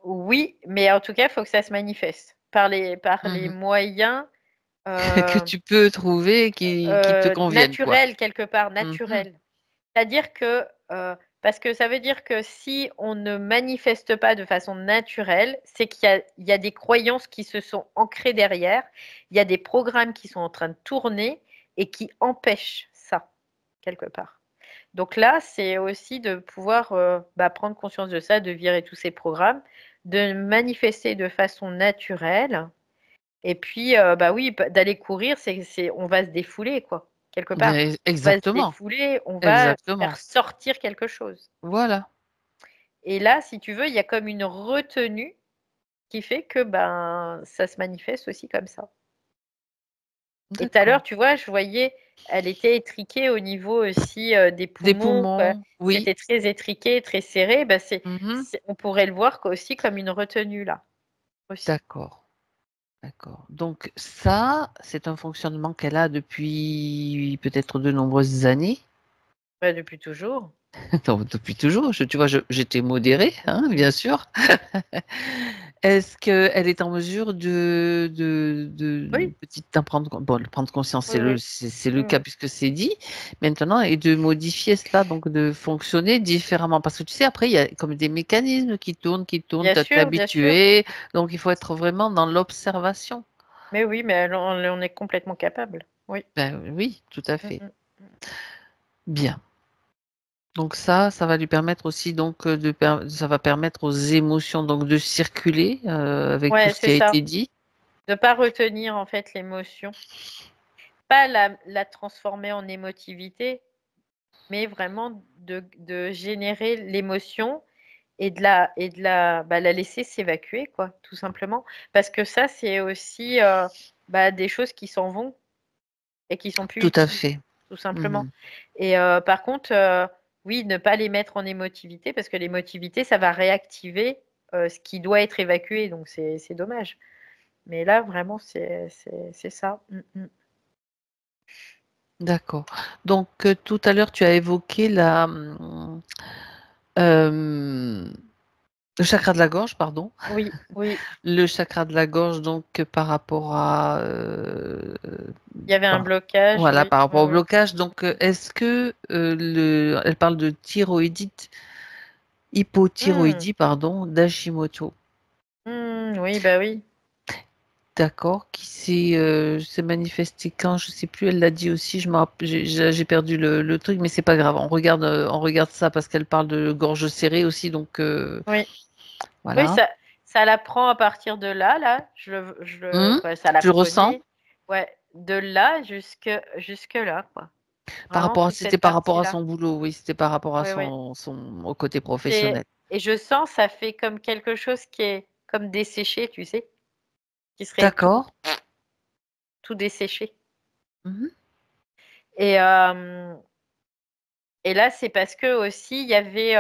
Oui, mais en tout cas, il faut que ça se manifeste par les Mhm. moyens Que euh, tu peux trouver qui te conviennent, quoi. naturels, quelque part, Mhm. naturels. C'est-à-dire que, parce que ça veut dire que si on ne manifeste pas de façon naturelle, c'est il y a des croyances qui se sont ancrées derrière, il y a des programmes qui sont en train de tourner et qui empêchent ça, quelque part. Donc là, c'est aussi de pouvoir bah, prendre conscience de ça, de virer tous ces programmes, de manifester de façon naturelle, et puis bah oui, d'aller courir, on va se défouler, quoi, quelque part. On va se Exactement, défouler, on va faire exactement. sortir quelque chose. Voilà. Et là, si tu veux, il y a comme une retenue qui fait que ça se manifeste aussi comme ça. Et tout à l'heure, tu vois, je voyais, elle était étriquée au niveau aussi des Des poumons, quoi. poumons, oui. C'était très étriqué, très serré. Mhm. On pourrait le voir aussi comme une retenue là. Aussi. D'accord. D'accord. Donc ça, c'est un fonctionnement qu'elle a depuis peut-être de nombreuses années. Depuis toujours. Donc, depuis toujours. Tu vois, j'étais modérée, hein, bien sûr. Est-ce qu'elle est en mesure Oui. d'en prendre conscience, c'est Oui, c'est le oui. cas puisque c'est dit maintenant, et de modifier cela, donc de fonctionner différemment. Parce que tu sais, après, il y a comme des mécanismes qui tournent, tu Bien t'es sûr, bien sûr. habitué. Donc, il faut être vraiment dans l'observation. Mais oui, mais on est complètement capable. Oui. Ben oui, tout à fait. Mm. Bien. Donc ça va lui permettre aussi donc ça va permettre aux émotions donc de circuler avec tout Ouais, ce qui c'est a ça. été dit. De pas retenir en fait l'émotion, pas la transformer en émotivité, mais vraiment de générer l'émotion et la laisser s'évacuer, quoi, tout simplement. Parce que ça, c'est aussi des choses qui s'en vont et qui sont plus Tout à utiles, fait. tout simplement. Mhm. Et par contre, oui, ne pas les mettre en émotivité, parce que l'émotivité, ça va réactiver ce qui doit être évacué, donc c'est dommage. Mais là, vraiment, c'est ça. D'accord. Donc tout à l'heure tu as évoqué euh, le chakra de la gorge, pardon. Oui, oui. Le chakra de la gorge donc par rapport à Il y avait un par- blocage, voilà oui, par oui, rapport au oui. blocage. Donc est-ce que elle parle de thyroïdite, Hmm, hypothyroïdie pardon, d'Hashimoto. oui, bah oui. D'accord, s'est manifesté quand, je sais plus, elle l'a dit aussi, j'ai perdu le truc, mais c'est pas grave, on regarde ça parce qu'elle parle de gorge serrée aussi, donc Oui, oui, voilà. ça la prend à partir de là, là. Hum, Ça la tu le ressens prenait, ouais, de là jusque là, quoi. Vraiment toute c'était cette par rapport à partie-là. son boulot, oui, c'était par rapport à Oui, oui. au côté C'est professionnel. et je sens, ça fait comme quelque chose qui est comme desséché, tu sais, qui serait D'accord. tout desséché. Mhm. Et et là, c'est parce que aussi il y avait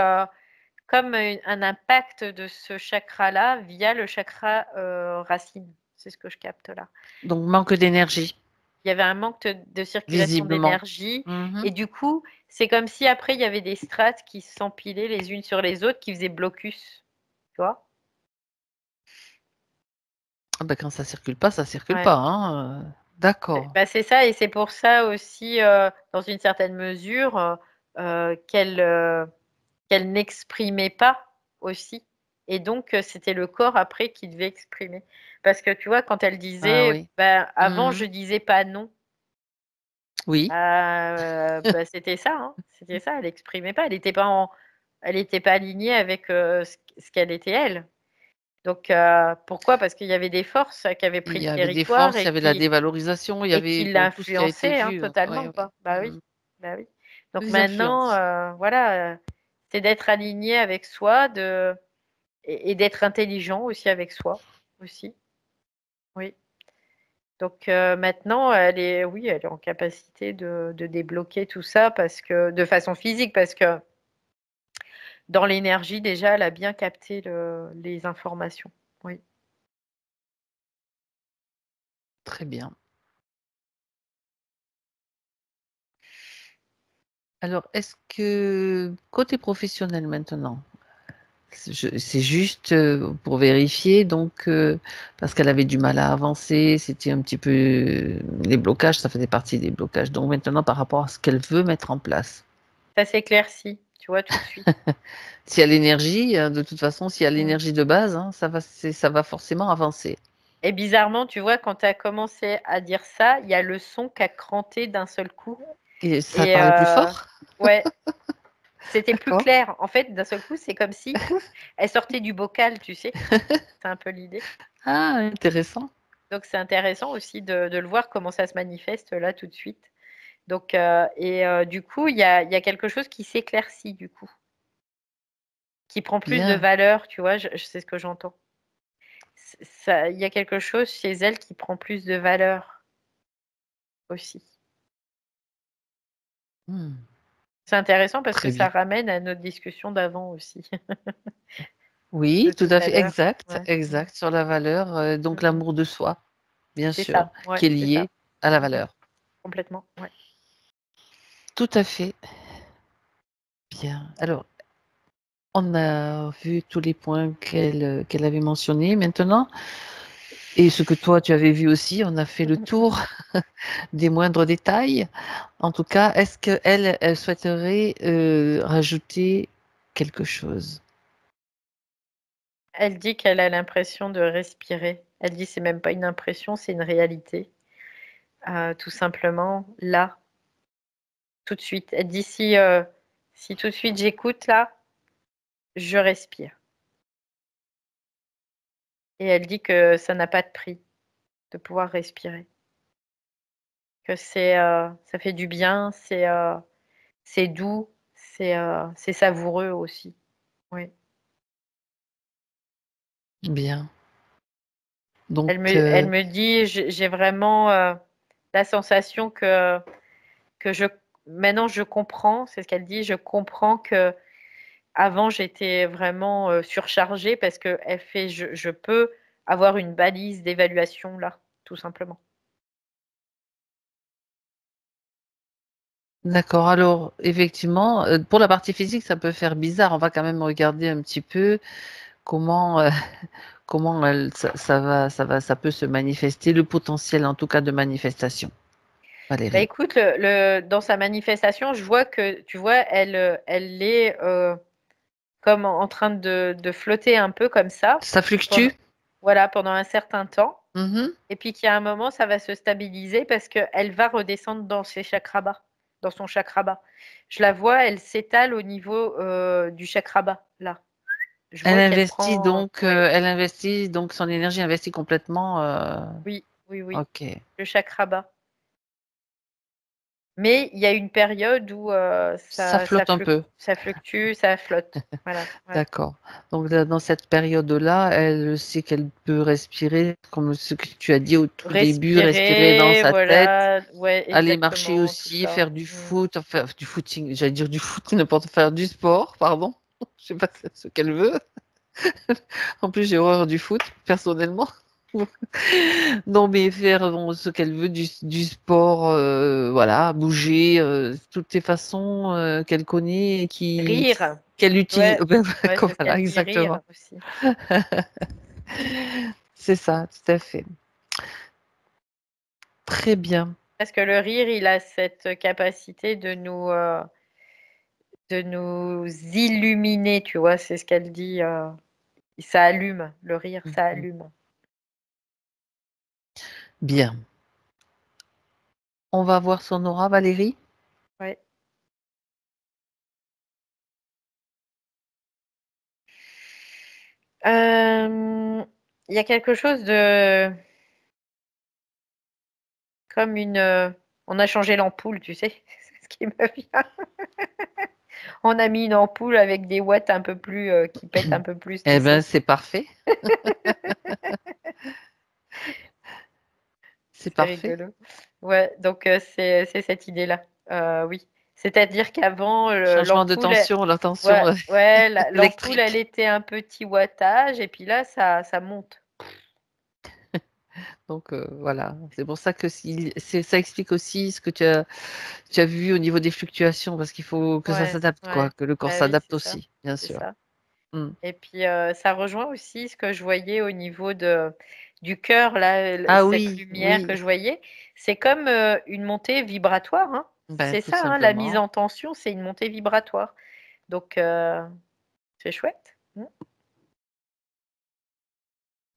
comme un impact de ce chakra-là via le chakra racine. C'est ce que je capte là. Donc manque d'énergie, Il y avait un manque de circulation visiblement. d'énergie Mhm. et du coup, c'est comme si après il y avait des strates qui s'empilaient les unes sur les autres qui faisaient blocus, tu vois? Ah ben, quand ça circule Ouais. pas, hein, d'accord. C'est ça et c'est pour ça aussi, dans une certaine mesure, qu'elle n'exprimait pas aussi et donc c'était le corps après qui devait exprimer. Parce que tu vois, quand elle Ah disait: oui. Avant je Mhm. disais pas non», Oui, c'était ça, hein, c'était ça, elle exprimait pas, elle était pas alignée avec, ce qu'elle était elle. Donc pourquoi? Parce qu'il y avait des forces qui avaient il pris le y avait des territoire forces, il y avait la dévalorisation, il y et avait qui bon tout ce qui a été l'influençait, hein, vu. Ouais, totalement, ouais. quoi. Bah oui, Mm. bah oui. Donc Les maintenant, influences. voilà, c'est d'être aligné avec soi, et d'être intelligent aussi avec soi, aussi, oui. Donc maintenant, oui, elle est en capacité de débloquer tout ça parce que de façon physique, parce que dans l'énergie, déjà, elle a bien capté les informations. Oui. Très bien. Alors, est-ce que côté professionnel maintenant, c'est juste pour vérifier, donc parce qu'elle avait du mal à avancer, c'était un petit peu les blocages, ça faisait partie des blocages. Donc maintenant, par rapport à ce qu'elle veut mettre en place, Ça s'éclaircit, tu vois, tout de suite. s'il y a l'énergie, de toute façon, s'il y a Mmh. l'énergie de base, hein, ça va forcément avancer. Et bizarrement, tu vois, quand tu as commencé à dire ça, il y a le son qui a cranté d'un seul coup Et ça et parlait plus fort? ouais, c'était plus D'accord. clair. En fait, d'un seul coup, c'est comme si, pouf, elle sortait du bocal, tu sais? C'est un peu l'idée. Ah, intéressant. Donc c'est intéressant aussi de le voir comment ça se manifeste là tout de suite. Donc du coup, il y a quelque chose qui s'éclaircit du coup. qui prend plus de Bien. valeur, tu vois, c'est ce que j'entends. Il y a quelque chose chez elle qui prend plus de valeur aussi. Hmm. C'est intéressant parce que Très ça bien. ramène à notre discussion d'avant aussi, Oui, de tout tout à à fait, l'heure. exact, Ouais. exact, sur la valeur, donc Mm. l'amour de soi, bien C'est sûr, ça, ouais, qui est c'est ça. lié à la Mhm. valeur. Complètement, ouais. Tout à fait. Bien. Alors, on a vu tous les points qu'elle avait mentionnés maintenant, et ce que toi tu avais vu aussi, on a fait le tour des moindres détails. En tout cas, est-ce qu'elle elle souhaiterait rajouter quelque chose? Elle dit qu'elle a l'impression de respirer. Elle dit c'est même pas une impression, c'est une réalité. Tout simplement, là, tout de suite. Elle dit si tout de suite j'écoute là, je respire. Et elle dit que ça n'a pas de prix de pouvoir respirer. Que ça fait du bien, c'est doux, c'est savoureux aussi. Oui. Bien. Donc, Elle me dit, j'ai vraiment la sensation que maintenant je comprends, c'est ce qu'elle dit, je comprends que avant j'étais vraiment surchargée parce que elle fait, je peux avoir une balise d'évaluation là, tout simplement. d'accord. Alors, effectivement, pour la partie physique, ça peut faire bizarre. On va quand même regarder un petit peu comment, comment ça peut se manifester, le potentiel en tout cas de manifestation. Bah Valérie. écoute, dans sa manifestation, je vois que, tu vois, elle est comme en train de flotter un peu comme ça, Ça pendant, fluctue? voilà, pendant un certain temps. Mhm. Et puis qu'il y a un moment, ça va se stabiliser parce qu'elle va redescendre dans ses chakras bas, dans son chakra bas. Je la vois, elle s'étale au niveau du chakra bas, là. Je vois qu'elle prend, ouais, Elle investit donc son énergie investit complètement. oui, oui, oui, Ok. le chakra bas. Mais il y a une période où Ça flotte un peu. ça fluctue, ça flotte. Voilà, ouais. D'accord. Donc dans cette période-là, elle sait qu'elle peut respirer, comme ce que tu as dit au tout début, respirer dans Respirer, sa tête, voilà, ouais, aller marcher exactement, tout aussi, ça. faire du Mm. foot, enfin du footing, j'allais dire du foot, n'importe faire du sport, pardon. Je sais pas ce qu'elle veut. En plus, j'ai horreur du foot, personnellement. Non, mais faire bon, ce qu'elle veut, du sport, voilà, bouger, toutes les façons qu'elle connaît et Rire, qu'elle utilise. ouais, Ben, ouais, c'est ce voilà, qu'elle dit, rire exactement. aussi. C'est ça, tout à fait. Très bien. Parce que le rire, il a cette capacité de nous illuminer, tu vois, c'est ce qu'elle dit. Ça allume, le rire, ça allume. Bien. On va voir son aura, Valérie. Ouais. Il y a quelque chose de comme on a changé l'ampoule, tu sais, c'est ce qui me vient. On a mis une ampoule avec des watts un peu plus qui pètent un peu plus, Eh tu ben, sais. c'est parfait. C'est C'est parfait. rigolo. Ouais, donc c'est cette idée-là. Oui. C'est-à-dire qu'avant, Changement de l'ampoule, tension, la tension ouais, ouais, l'ampoule, elle électrique. était un petit wattage, et puis là, ça monte. Donc voilà, c'est pour ça que ça explique aussi ce que tu as vu au niveau des fluctuations, parce qu'il faut que ça Ouais, s'adapte, quoi, ouais. que le corps Bah oui, s'adapte c'est ça. aussi, bien C'est sûr. ça. Mm. Et puis, ça rejoint aussi ce que je voyais au niveau du cœur, là, Ah cette oui, lumière que oui, je voyais. C'est comme une montée vibratoire, hein. ben, C'est tout ça, hein, la mise simplement. en tension, c'est une montée vibratoire. Donc, c'est chouette. Mm.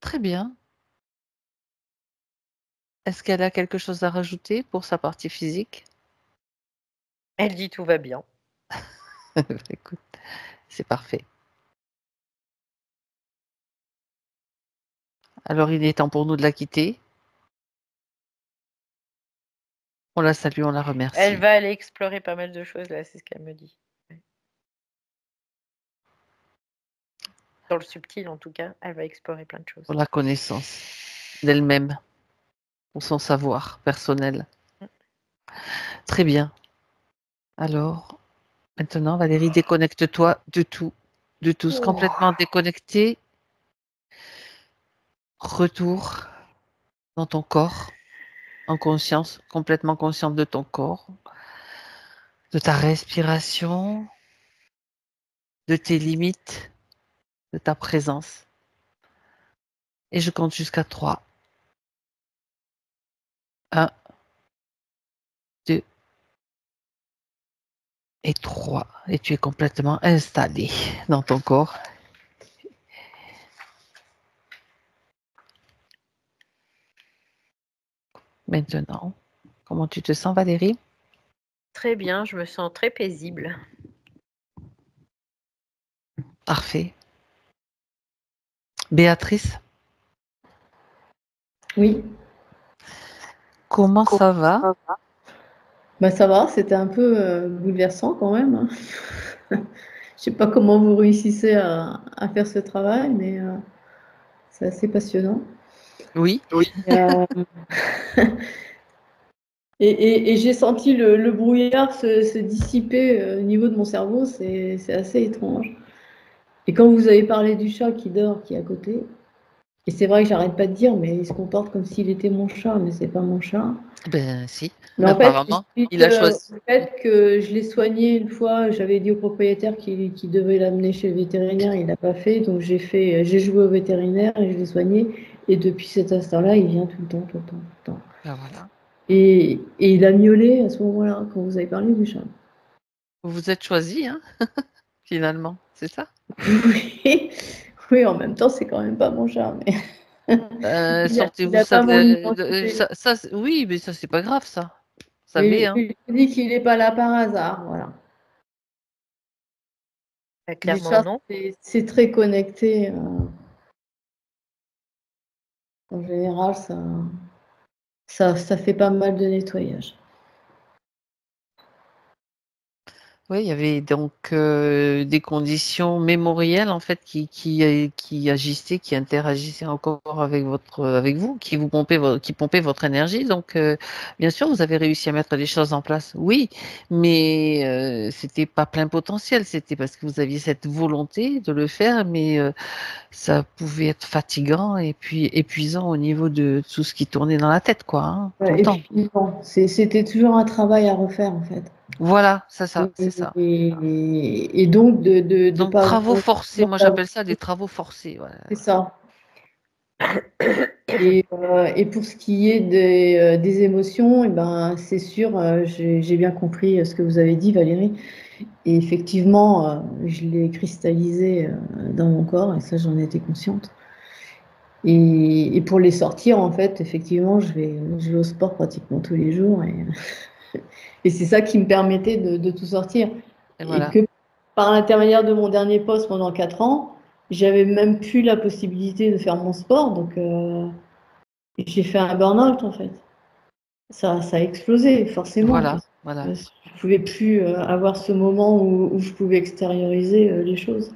Très bien. Est-ce qu'elle a quelque chose à rajouter pour sa partie physique? Elle dit tout va bien. Écoute, c'est parfait. Alors, il est temps pour nous de la quitter. On la salue, on la Elle remercie. va aller explorer pas mal de choses là, c'est ce qu'elle me dit. Dans le subtil, en tout cas, elle va explorer plein de choses. Pour la connaissance d'elle-même, pour son savoir personnel. Très bien. Alors, maintenant, Valérie, déconnecte-toi de tout, de tous, complètement déconnecté. Retour dans ton corps, en conscience, complètement consciente de ton corps, de ta respiration, de tes limites, de ta présence. Et je compte jusqu'à 3. 1, 2 et 3. Et tu es complètement installé dans ton corps. Maintenant, comment tu te sens, Valérie? Très bien, je me sens très paisible. Parfait. Béatrice, Oui, comment ça va? bah ça va, c'était un peu bouleversant quand même, hein. Je sais pas comment vous réussissez à faire ce travail, mais c'est assez passionnant. Oui. Et, et j'ai senti le brouillard se dissiper au niveau de mon cerveau, c'est assez étrange. Et quand vous avez parlé du chat qui dort, qui est à côté, et c'est vrai que j'arrête pas de dire, mais il se comporte comme s'il était mon chat, mais c'est pas mon chat. Ben si, Mais en fait, apparemment, suite il a choisi. au fait que je l'ai soigné une fois, j'avais dit au propriétaire qu'il devait l'amener chez le vétérinaire, il l'a pas fait, donc j'ai joué au vétérinaire et je l'ai soigné. Et depuis cet instant-là, il vient tout le temps, tout le temps, tout le temps. Ben voilà. Et il a miaulé à ce moment-là, quand vous avez parlé du chat. Vous vous êtes choisi, hein, finalement, c'est ça? Oui, oui, en même temps, c'est quand même pas mon chat, mais il Sortez-vous a ça pas de mon ça, identité. Oui, mais ça, c'est pas grave, ça. Vous savez, Mais hein. je dis qu'il n'est pas là par hasard, voilà. Les Clairement, chats, non. c'est très connecté. En général, ça fait pas mal de nettoyage. Oui, il y avait donc des conditions mémorielles en fait qui agissaient, qui interagissaient encore avec vous, qui pompaient votre énergie. Donc bien sûr, vous avez réussi à mettre les choses en place. Oui, mais c'était pas plein potentiel. C'était parce que vous aviez cette volonté de le faire, mais ça pouvait être fatigant et puis épuisant au niveau de tout ce qui tournait dans la tête, quoi, hein, tout le Et temps. puis, bon, c'était toujours un travail à refaire, en fait. Voilà, c'est ça, Et, c'est ça. et donc, de Donc, pas travaux avoir forcés, moi j'appelle ça des travaux forcés. Voilà. c'est ça. Et pour ce qui est des émotions, eh ben, c'est sûr, j'ai bien compris ce que vous avez dit, Valérie. Et effectivement, je l'ai cristallisé dans mon corps, et ça, j'en étais consciente. Et pour les sortir, en fait, effectivement, je vais au sport pratiquement tous les jours. Et c'est ça qui me permettait de tout sortir. Et Et voilà. que par l'intermédiaire de mon dernier poste pendant 4 ans, j'avais même plus la possibilité de faire mon sport. Donc, j'ai fait un burn-out, en fait. Ça a explosé, forcément, Voilà, parce voilà. que je ne pouvais plus avoir ce moment où je pouvais extérioriser les choses.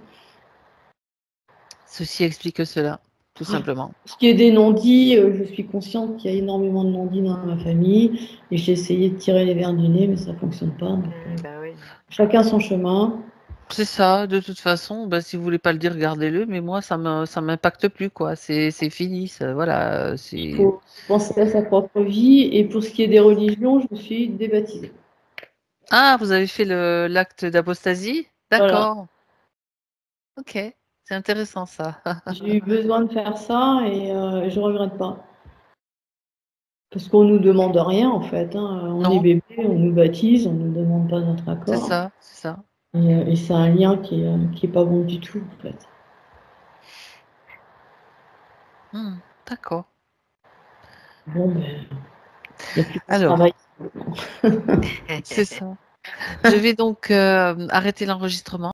Ceci explique cela, tout simplement. Ce qui est des non-dits, je suis consciente qu'il y a énormément de non-dits dans ma famille et j'ai essayé de tirer les verres du nez, mais ça ne fonctionne pas. Donc, Bah oui. chacun son chemin. C'est ça, de toute façon, bah, si vous voulez pas le dire, gardez-le, mais moi, ça m'impacte plus, quoi. C'est fini, ça, voilà, Il c'est... faut penser à sa propre vie. Et pour ce qui est des religions, je me suis débaptisée. Ah, vous avez fait l'acte d'apostasie? Voilà. D'accord. Ok, c'est intéressant, ça. J'ai eu besoin de faire ça et je ne regrette pas. Parce qu'on ne nous demande rien, en fait, hein. On est Non, bébé, on nous baptise, on ne nous demande pas notre c'est accord. ça, c'est ça. Et c'est un lien qui est pas bon du tout, en fait. D'accord. Bon, ben, il n'y a plus de Alors, travail. c'est ça. Je vais donc arrêter l'enregistrement.